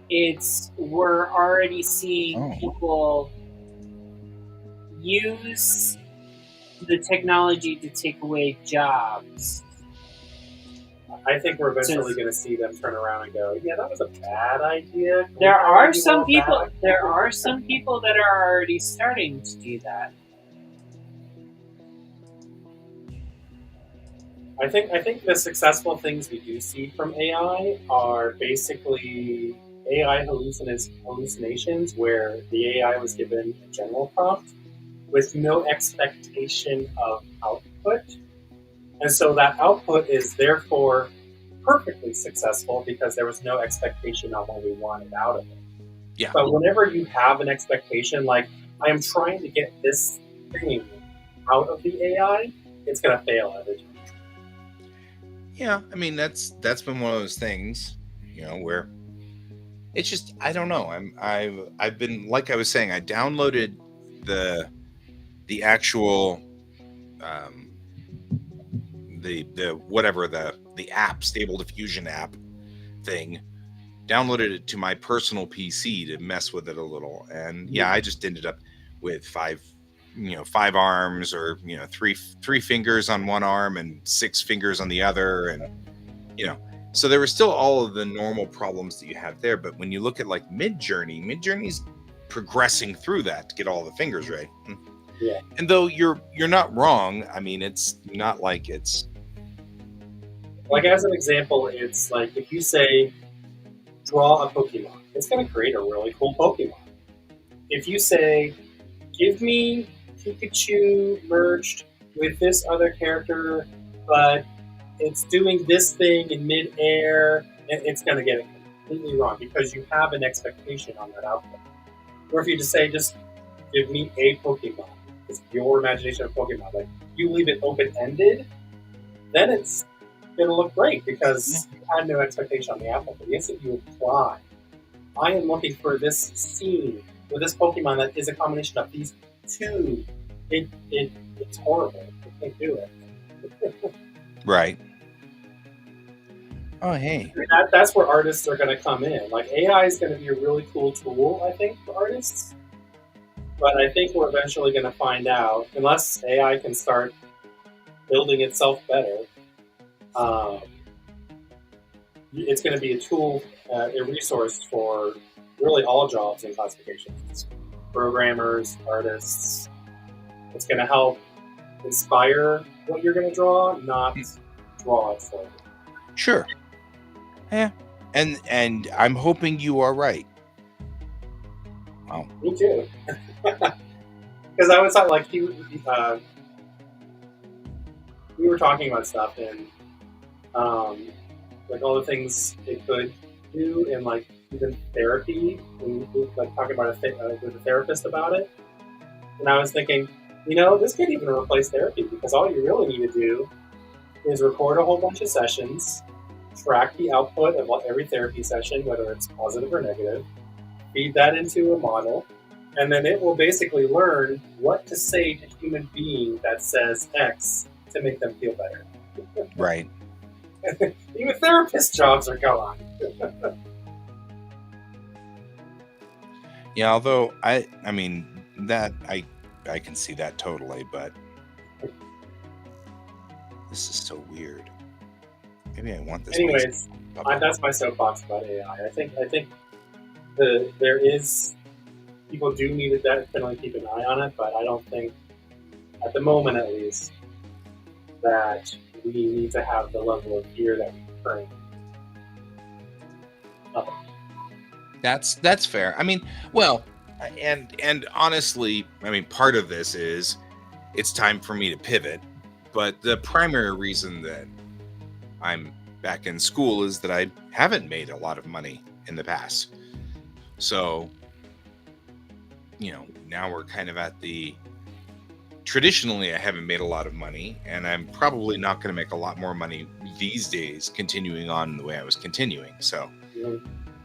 It's we're already seeing people use the technology to take away jobs. I think we're eventually going to see them turn around and go, "Yeah, that was a bad idea." There are some people. There are some people that are already starting to do that. I think the successful things we do see from AI are basically AI hallucinations, where the AI was given a general prompt with no expectation of output. And so that output is therefore perfectly successful because there was no expectation on what we wanted out of it. Yeah. But whenever you have an expectation, like, I am trying to get this thing out of the AI, it's going to fail every time. Yeah, I mean that's been one of those things, where it's just I don't know. I've been, like I was saying, I downloaded the actual the app, Stable Diffusion app thing, downloaded it to my personal PC to mess with it a little, and I just ended up with five arms, or three fingers on one arm and 6 fingers on the other, and so there were still all of the normal problems that you have there. But when you look at like Midjourney's progressing through that to get all the fingers right. Yeah. And though you're not wrong, I mean, it's not like it's like, as an example, it's like if you say draw a Pokemon, it's going to create a really cool Pokemon. If you say give me Pikachu merged with this other character, but it's doing this thing in mid-air, it's going to get it completely wrong because you have an expectation on that output. Or if you just say, just give me a Pokemon, it's your imagination of Pokemon, like you leave it open-ended, then it's going to look great because you had no expectation on the output. But the instant you apply, I am looking for this scene with this Pokemon that is a combination of these two, it's horrible. You can't do it. right. Oh, hey. That's where artists are going to come in. Like, AI is going to be a really cool tool, I think, for artists. But I think we're eventually going to find out, unless AI can start building itself better, it's going to be a tool, a resource for really all jobs and classifications. Programmers, artists. It's going to help inspire what you're going to draw, not draw it for you. Sure. Yeah. And I'm hoping you are right. Wow. Me too. Because I was like, we were talking about stuff, and like all the things it could do, and like even therapy, and like talking about with a therapist about it. And I was thinking, this could even replace therapy because all you really need to do is record a whole bunch of sessions, track the output of every therapy session, whether it's positive or negative, feed that into a model, and then it will basically learn what to say to human being that says X to make them feel better. Right. Even therapist jobs are gone. Yeah, although I mean that I can see that totally, but this is so weird. Maybe I want this. Anyways, that's my soapbox about AI. I think there is people do need to definitely keep an eye on it, but I don't think at the moment at least that we need to have the level of fear that we currently. Nothing. That's fair. I mean, well, and honestly, I mean, part of this is it's time for me to pivot, but the primary reason that I'm back in school is that I haven't made a lot of money in the past. So, now we're kind of at the traditionally I haven't made a lot of money, and I'm probably not going to make a lot more money these days continuing on the way I was continuing. So,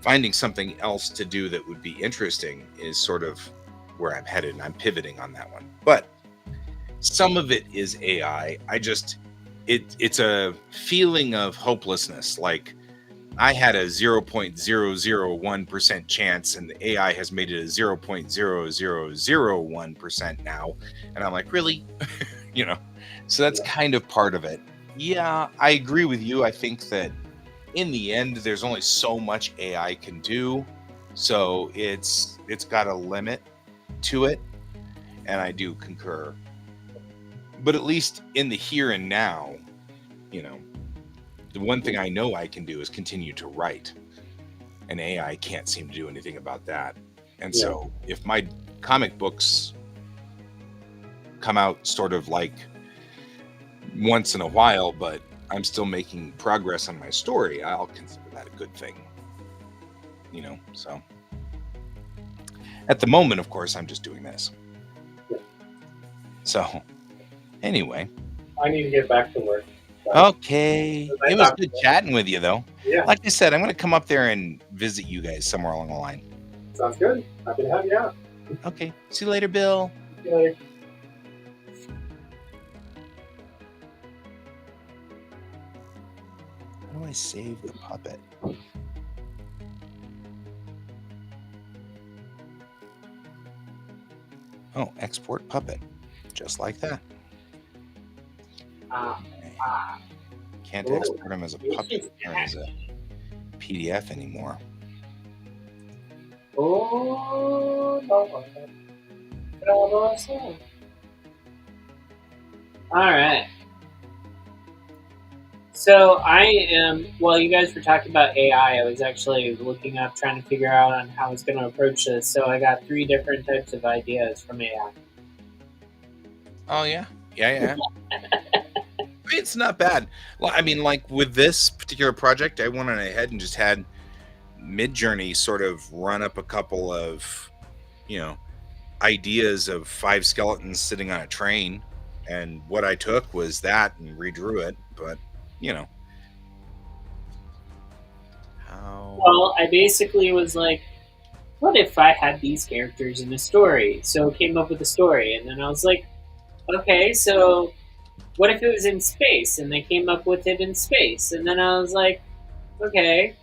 finding something else to do that would be interesting is sort of where I'm headed, and I'm pivoting on that one. But some of it is AI. It's a feeling of hopelessness. Like I had a 0.001% chance, and the AI has made it a 0.0001% now. And I'm like, really? So that's kind of part of it. Yeah, I agree with you. I think that in the end, there's only so much AI can do. So it's got a limit to it. And I do concur. But at least in the here and now, the one thing I know I can do is continue to write. And AI can't seem to do anything about that. And so if my comic books come out sort of like once in a while, but I'm still making progress on my story, I'll consider that a good thing. So at the moment, of course, I'm just doing this. So anyway. I need to get back to work. Okay. It was good chatting with you, though. Yeah. Like I said, I'm going to come up there and visit you guys somewhere along the line. Sounds good. Happy to have you out. Okay. See you later, Bill. See you later. How do I save the puppet? Oh, export puppet. Just like that. Can't export him as a puppet or as a PDF anymore. Oh, no. All right. So while you guys were talking about AI, I was actually looking up, trying to figure out on how I was going to approach this. So I got 3 different types of ideas from AI. Oh, yeah? Yeah. It's not bad. Well, I mean, like with this particular project, I went on ahead and just had Midjourney sort of run up a couple of, ideas of 5 skeletons sitting on a train. And what I took was that and redrew it. But, Well, I basically was like, what if I had these characters in a story? So came up with a story. And then I was like, okay, so what if it was in space? And they came up with it in space. And then I was like, okay,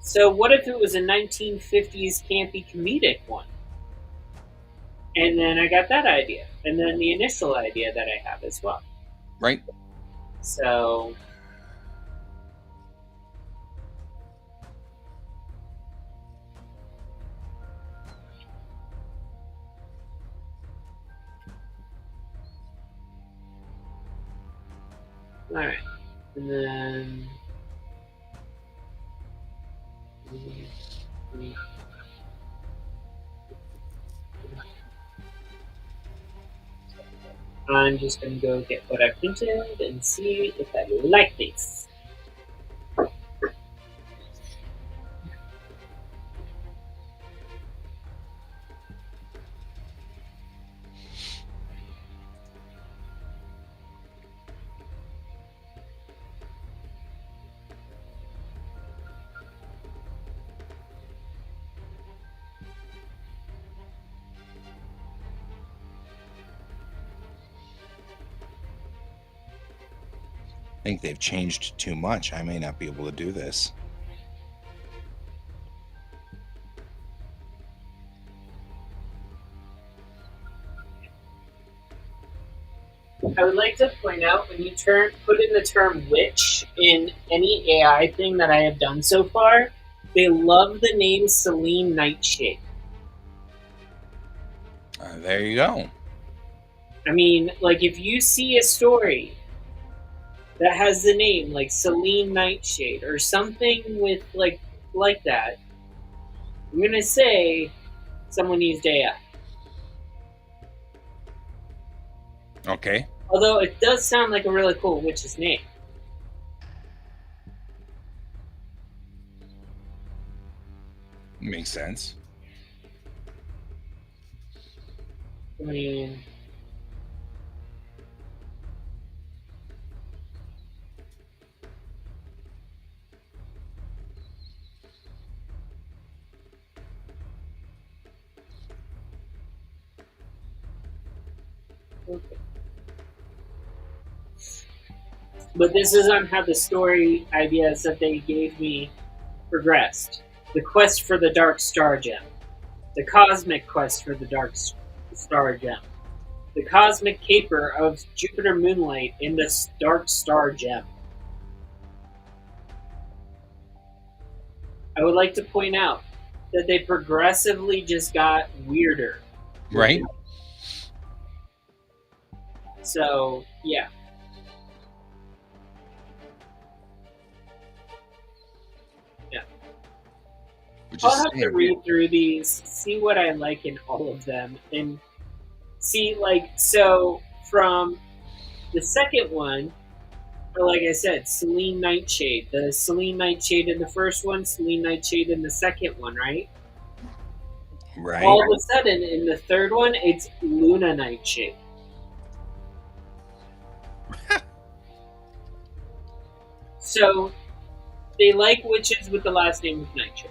so what if it was a 1950s campy comedic one? And then I got that idea. And then the initial idea that I have as well. Right. So... Alright. And then... I'm just going to go get what I printed and see if I like this. think they've changed too much. I may not be able to do this. I would like to point out when you put in the term witch in any AI thing that I have done so far, they love the name Celine Nightshade. There you go. I mean, like if you see a story that has the name like Celine Nightshade or something with like that, I'm gonna say someone used AI. Okay. Although it does sound like a really cool witch's name. Makes sense. I mean, okay. But this is on how the story ideas that they gave me progressed. The quest for the Dark Star Gem. The cosmic quest for the Dark Star Gem. The cosmic caper of Jupiter Moonlight in the Dark Star Gem. I would like to point out that they progressively just got weirder. Right? So, yeah. I'll have to read through these, see what I like in all of them, and see, so from the second one, or like I said, Celine Nightshade. The Celine Nightshade in the first one, Celine Nightshade in the second one, right? Right. All of a sudden, in the third one, it's Luna Nightshade. So, they like witches with the last name of Nightshade.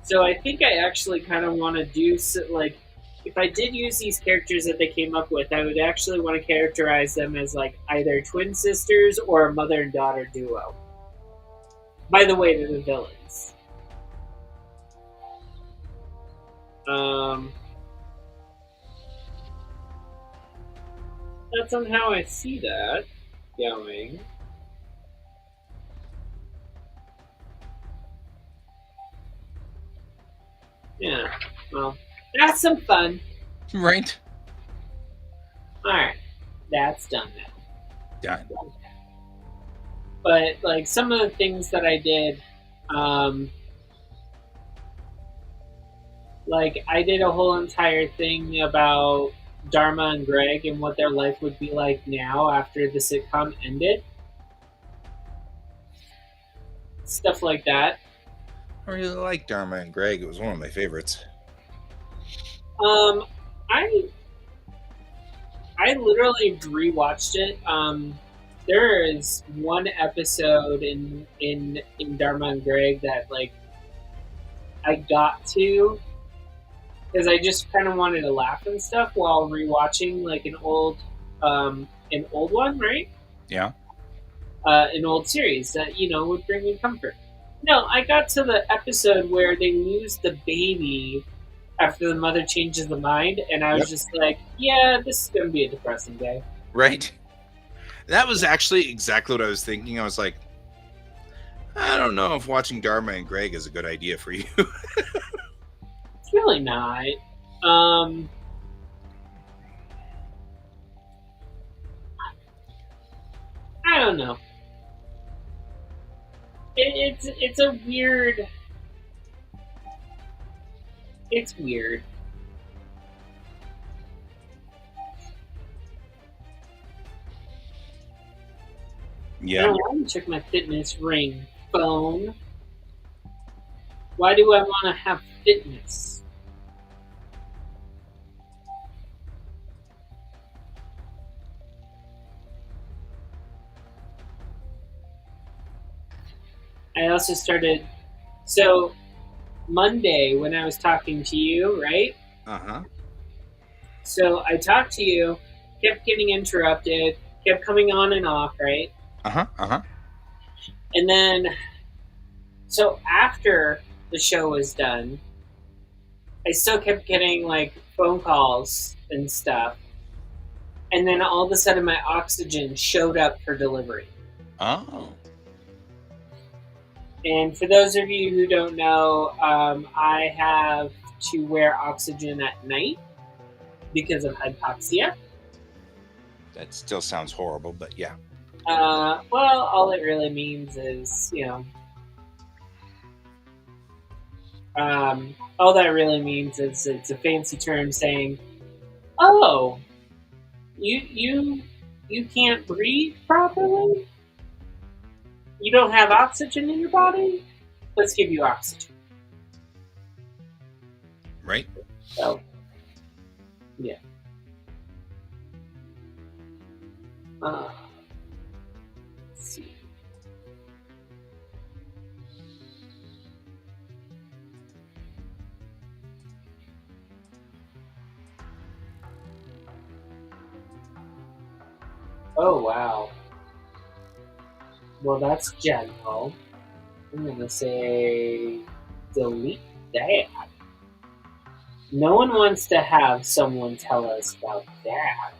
So I think I actually kind of want to do, if I did use these characters that they came up with, I would actually want to characterize them as, either twin sisters or a mother and daughter duo. By the way, they're the villains. That's on how I see that going. Yeah, well, that's some fun. Right. Alright, that's done now. Done. But, some of the things that I did, I did a whole entire thing about Dharma and Greg and what their life would be like now after the sitcom ended. Stuff like that. I really like Dharma and Greg. It was one of my favorites. I literally rewatched it. There is one episode in Dharma and Greg that I got to because I just kind of wanted to laugh and stuff while rewatching an old one, right? Yeah. An old series that would bring me comfort. No, I got to the episode where they lose the baby after the mother changes the mind, and I was just like, yeah, this is gonna be a depressing day. Right. That was actually exactly what I was thinking. I was like, I don't know if watching Dharma and Greg is a good idea for you. It's really not. I don't know. It's a weird. It's weird. Yeah. I don't want to check my fitness ring phone. Why do I want to have fitness? I also started. So, Monday, when I was talking to you, right? Uh-huh. So I talked to you, kept getting interrupted, kept coming on and off, right? Uh-huh. And then, so after the show was done, I still kept getting like phone calls and stuff. And then all of a sudden, my oxygen showed up for delivery. Oh. And for those of you who don't know, I have to wear oxygen at night because of hypoxia. That still sounds horrible, but yeah. Well, all it really means is, all that really means is it's a fancy term saying, "Oh, you can't breathe properly. You don't have oxygen in your body. Let's give you oxygen." Right? So, yeah. Let's see. Oh, wow. Well, that's general. I'm going to say delete that. No one wants to have someone tell us about that.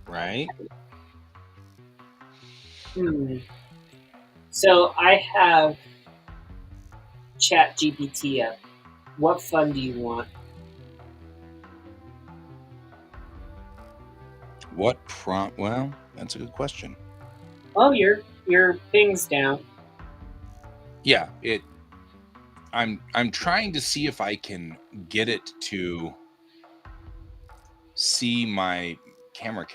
Right? So I have Chat GPT up. What fun do you want? What prompt? Well, that's a good question. Oh, your ping's down. Yeah, I'm trying to see if I can get it to see my camera.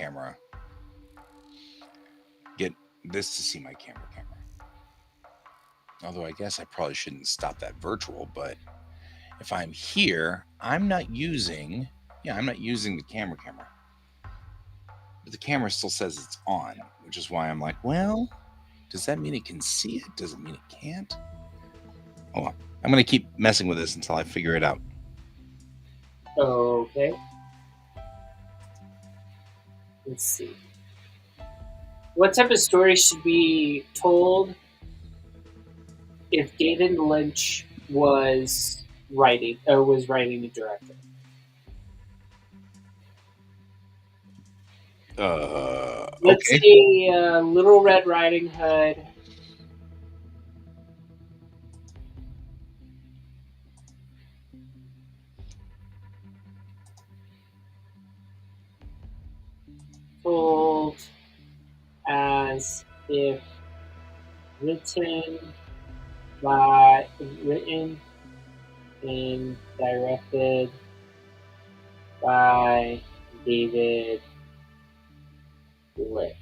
Get this to see my camera. Although I guess I probably shouldn't stop that virtual, but if I'm here, I'm not using the camera. But the camera still says it's on, which is why I'm like, well, does that mean it can see it? Does it mean it can't? Oh, well, I'm going to keep messing with this until I figure it out. Okay. Let's see. What type of story should be told if David Lynch was writing and directing? Let's Okay. say Little Red Riding Hood. Told as if written and directed by David Lynch.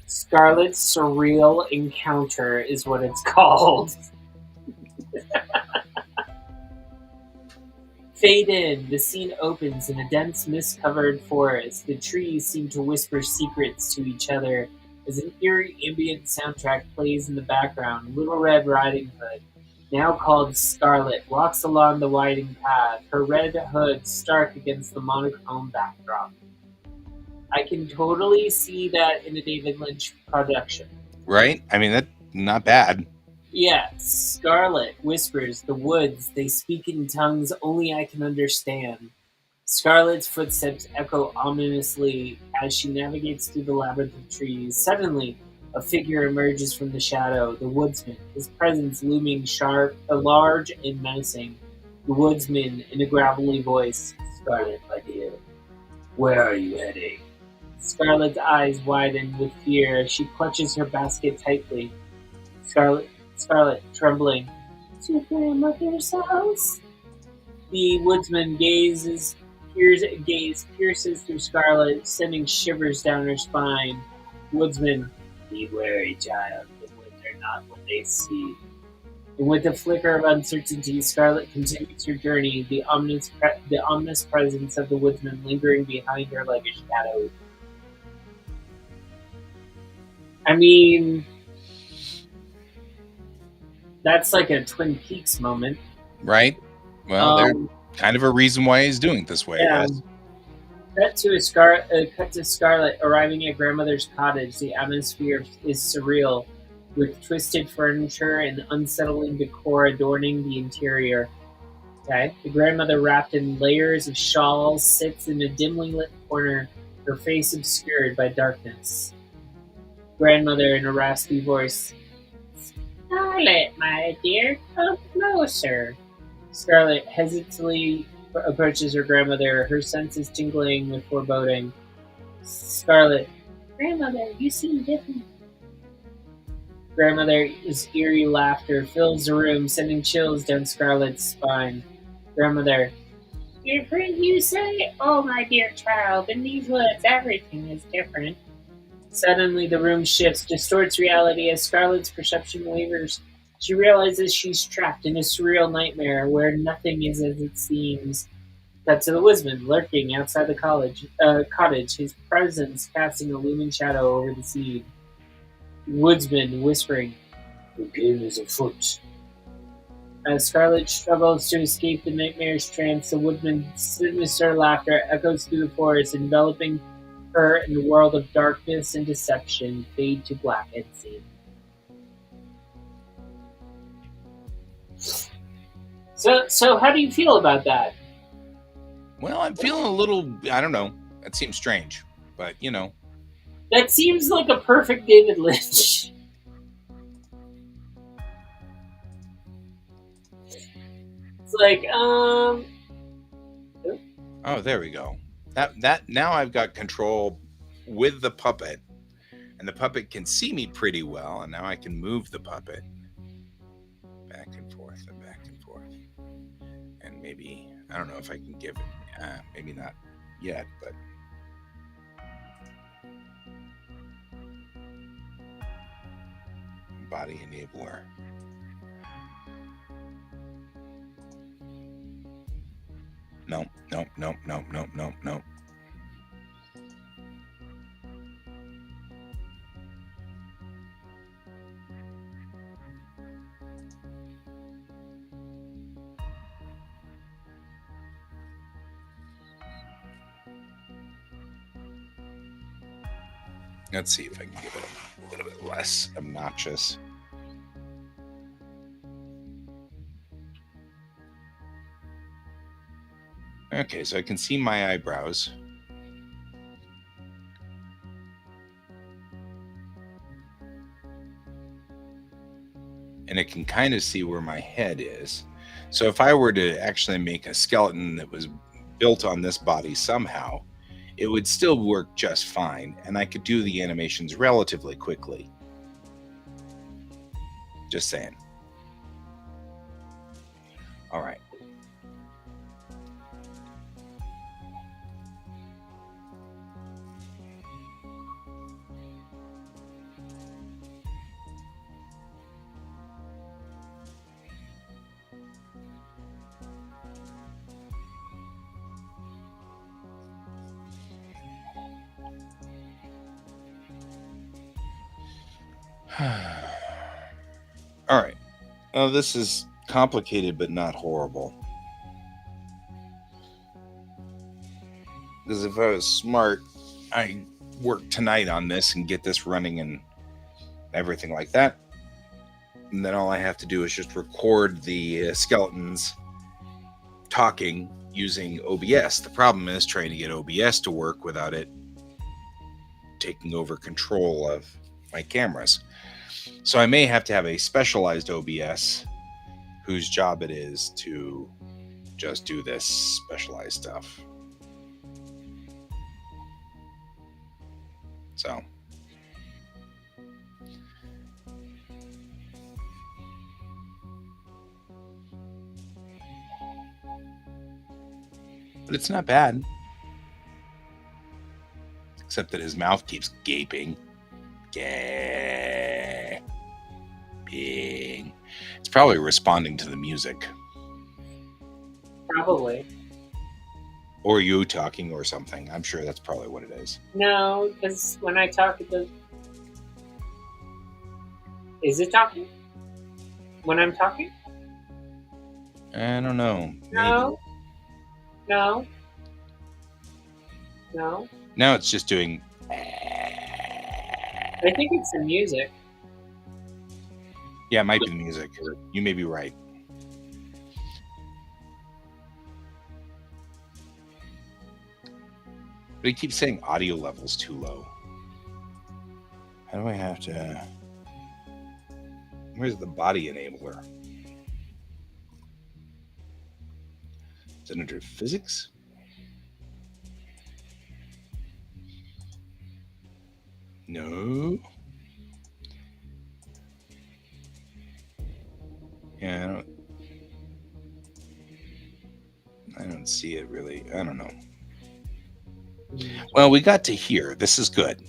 Scarlet's Surreal Encounter is what it's called. Fade in. The scene opens in a dense mist-covered forest. The trees seem to whisper secrets to each other as an eerie ambient soundtrack plays in the background. Little Red Riding Hood, now called Scarlet, walks along the winding path, her red hood stark against the monochrome backdrop. I can totally see that in a David Lynch production. Right? I mean, that's not bad. Yeah, Scarlet whispers, the woods, they speak in tongues only I can understand. Scarlet's footsteps echo ominously as she navigates through the labyrinth of trees. Suddenly, a figure emerges from the shadow, the woodsman, his presence looming sharp, large and menacing. The woodsman, in a gravelly voice, Scarlet, my dear, where are you heading? Scarlet's eyes widen with fear as she clutches her basket tightly. Scarlet, trembling. To grandmother's house? The woodsman gaze pierces through Scarlet, sending shivers down her spine. Woodsman, be wary, child. The woods are not what they see. And with a flicker of uncertainty, Scarlet continues her journey, the ominous presence of the woodsman lingering behind her like a shadow. I mean, that's like a Twin Peaks moment. Right? Well, there's Um, kind of a reason why he's doing it this way, yeah. I guess. Cut to Scarlet arriving at grandmother's cottage. The atmosphere is surreal, with twisted furniture and unsettling decor adorning the interior. Okay. The grandmother, wrapped in layers of shawls, sits in a dimly lit corner, her face obscured by darkness. Grandmother, in a raspy voice, Scarlet, my dear, come closer. Scarlet hesitantly approaches her grandmother, her senses tingling with foreboding. Scarlet, Grandmother, you seem different. Grandmother's eerie laughter fills the room, sending chills down Scarlet's spine. Grandmother, different, you say? Oh, my dear child, in these woods, everything is different. Suddenly, the room shifts, distorts reality as Scarlet's perception wavers. She realizes she's trapped in a surreal nightmare where nothing is as it seems. Cut to the woodsman, lurking outside the cottage, his presence casting a looming shadow over the scene. Woodsman whispering, "The game is afoot." As Scarlet struggles to escape the nightmare's trance, the woodman's sinister laughter echoes through the forest, enveloping her in a world of darkness and deception. Fade to black and scene. So how do you feel about that? Well, I'm feeling a little, I don't know. That seems strange, but you know. That seems like a perfect David Lynch. It's like, Oh, there we go. That now I've got control with the puppet, and the puppet can see me pretty well, and now I can move the puppet back and forth and back and forth. And maybe, I don't know if I can give it, maybe not yet, but body enabler. No. Let's see if I can give it a little bit less obnoxious. Okay, so I can see my eyebrows. And it can kind of see where my head is. So if I were to actually make a skeleton that was built on this body somehow, it would still work just fine, and I could do the animations relatively quickly. Just saying. All right. All right. Well, this is complicated, but not horrible. Because if I was smart, I'd work tonight on this and get this running and everything like that. And then all I have to do is just record the skeletons talking using OBS. The problem is trying to get OBS to work without it taking over control of my cameras. So I may have to have a specialized OBS whose job it is to just do this specialized stuff. So but it's not bad. Except that his mouth keeps gaping. Gah. beeping. It's probably responding to the music. Probably. Or you talking or something. I'm sure that's probably what it is. No, because when I talk, it does. Is it talking? When I'm talking? I don't know. No. No. No. Now it's just doing. I think it's the music. Yeah, it might be the music. You may be right. But he keeps saying audio level's too low. How do I have to... Where's the body enabler? Is it under physics? No. Yeah, I don't see it really. I don't know. Well, we got to here. This is good.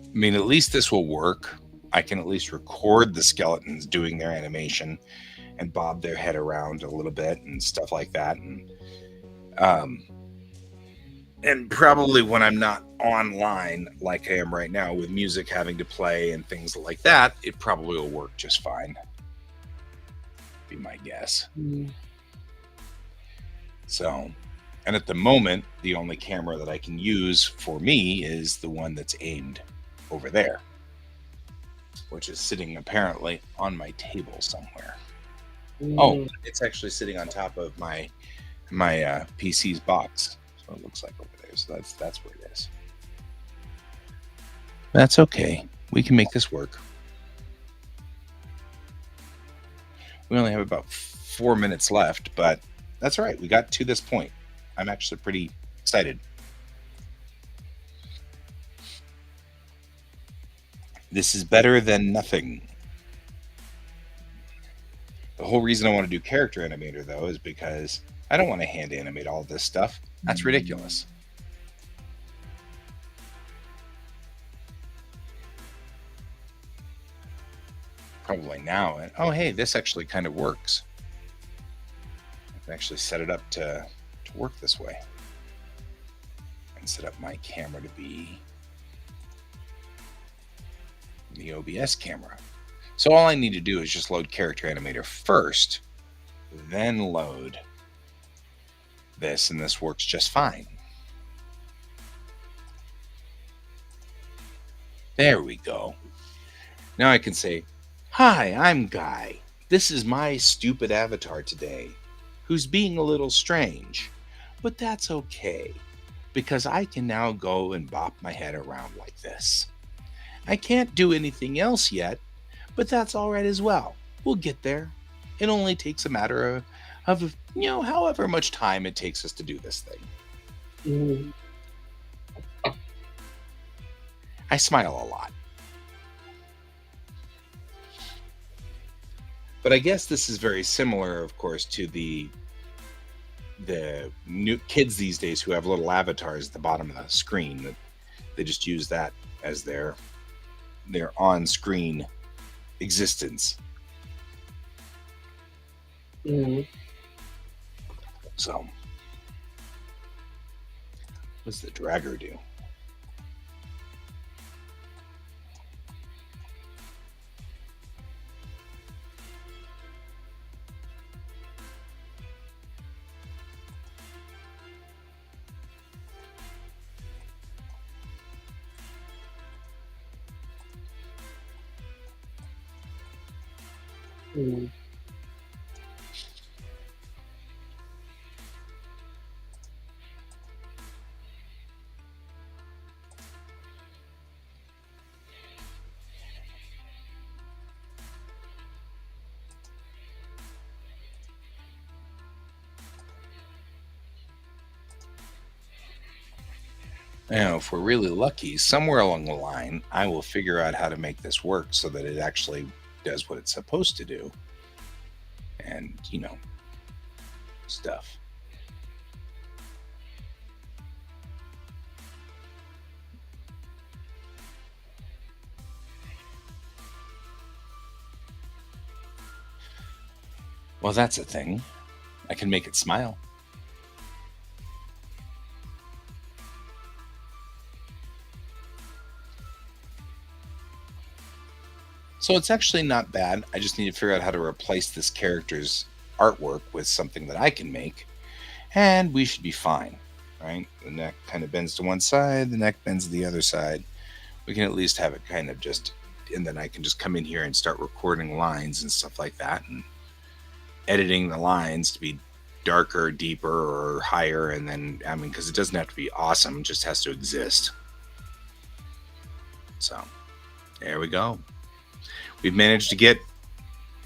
I mean, at least this will work. I can at least record the skeletons doing their animation and bob their head around a little bit and stuff like that. And probably when I'm not online like I am right now with music having to play and things like that, it probably will work just fine. Be my guess. So, and at the moment, the only camera that I can use for me is the one that's aimed over there, which is sitting apparently on my table somewhere. Oh, it's actually sitting on top of my PC's box. So it looks like over there. So that's where it is. That's okay. We can make this work. We only have about 4 minutes left, but that's all right. We got to this point. I'm actually pretty excited. This is better than nothing. The whole reason I want to do character animator, though, is because I don't want to hand animate all this stuff. That's ridiculous. Probably now. And oh, hey, this actually kind of works. I can actually set it up to work this way. And set up my camera to be the OBS camera. So all I need to do is just load character animator first, then load this, and this works just fine. There we go. Now I can say, hi, I'm Guy. This is my stupid avatar today, who's being a little strange. But that's okay, because I can now go and bop my head around like this. I can't do anything else yet, but that's all right as well. We'll get there. It only takes a matter of however much time it takes us to do this thing. I smile a lot. But I guess this is very similar, of course, to the new kids these days who have little avatars at the bottom of the screen. That they just use that as their on-screen existence. So, what's the dragger do? Now, if we're really lucky, somewhere along the line, I will figure out how to make this work so that it actually does what it's supposed to do. And, stuff. Well, that's a thing. I can make it smile. So it's actually not bad. I just need to figure out how to replace this character's artwork with something that I can make, and we should be fine, right? The neck kind of bends to one side, the neck bends to the other side. We can at least have it kind of just, and then I can just come in here and start recording lines and stuff like that, and editing the lines to be darker, deeper, or higher, and then, I mean, because it doesn't have to be awesome, it just has to exist. So, there we go. We've managed to get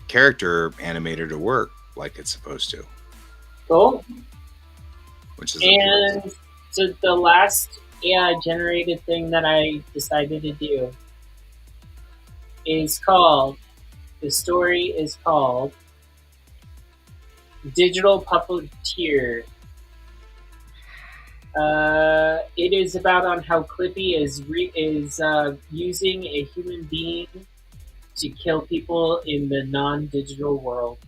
character animator to work like it's supposed to. Cool. Which is and so the last AI generated thing that I decided to do is called, the story is called Digital Puppeteer. It is about on how Clippy is using a human being to kill people in the non-digital world.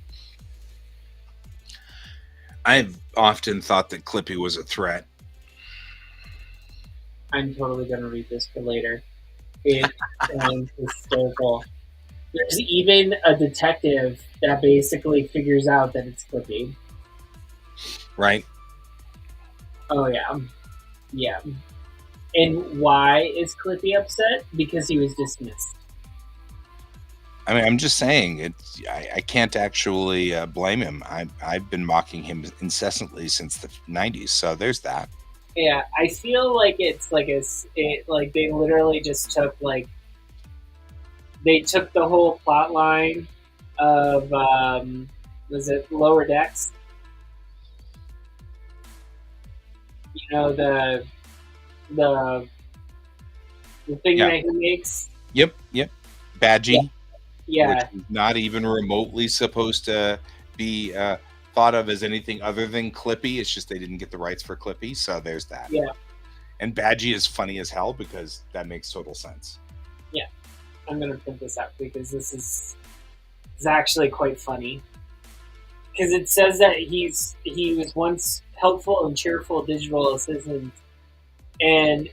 I've often thought that Clippy was a threat. I'm totally going to read this for later. It sounds hysterical. There's even a detective that basically figures out that it's Clippy. Right? Oh, yeah. Yeah. And why is Clippy upset? Because he was dismissed. I mean, I'm just saying, I can't actually blame him. I've been mocking him incessantly since the 90s, so there's that. Yeah, I feel like it's like like they literally just took they took the whole plot line of was it Lower Decks? You know the thing Yeah. that he makes. Yep. Badgie. Yeah. Which is not even remotely supposed to be thought of as anything other than Clippy. It's just they didn't get the rights for Clippy, so there's that. Yeah. And Badgie is funny as hell because that makes total sense. Yeah. I'm gonna print this out because this is actually quite funny. Because it says that he was once helpful and cheerful digital assistant, and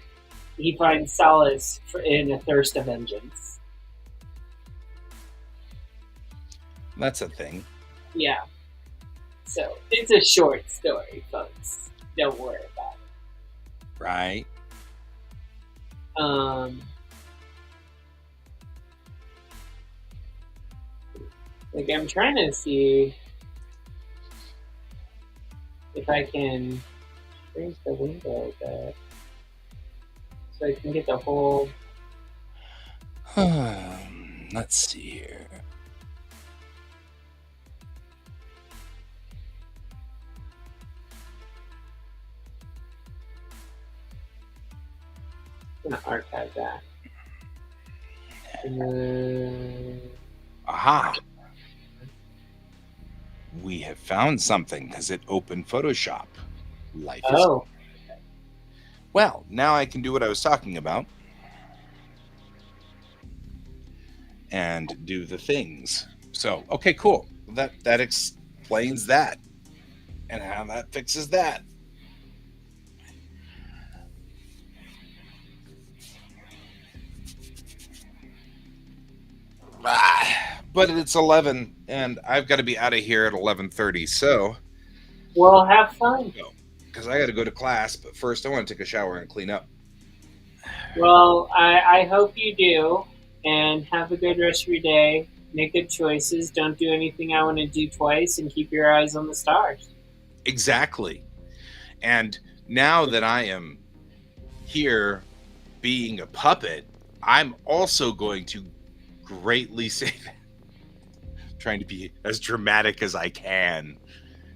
he finds solace in a thirst of vengeance. That's a thing. Yeah. So it's a short story, folks. Don't worry about it. Right. Like I'm trying to see if I can shrink the window a bit so I can get the whole. Let's see here. I'm gonna archive that. Aha! We have found something because it opened Photoshop. Life is. Oh. Well, now I can do what I was talking about and do the things. So, okay, cool. That explains that and how that fixes that. But it's 11 and I've got to be out of here at 11:30. So, well, have fun. Because I got to go to class, but first I want to take a shower and clean up. Well, I hope you do, and have a good rest of your day. Make good choices. Don't do anything I want to do twice, and keep your eyes on the stars. Exactly. And now that I am here being a puppet, I'm also going to greatly say that. Trying to be as dramatic as I can.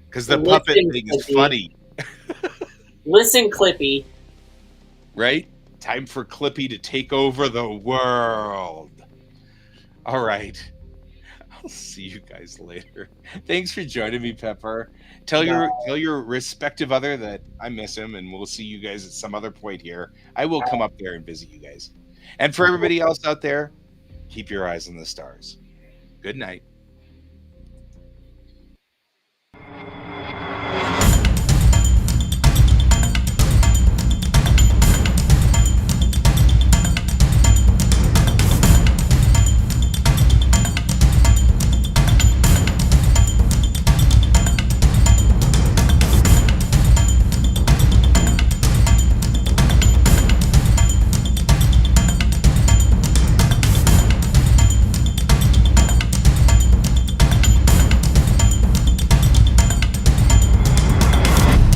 Because the puppet thing is funny. Listen, Clippy. Right? Time for Clippy to take over the world. All right. I'll see you guys later. Thanks for joining me, Pepper. Tell your respective other that I miss him, and we'll see you guys at some other point here. I will come up there and visit you guys. And for everybody else out there, keep your eyes on the stars. Good night.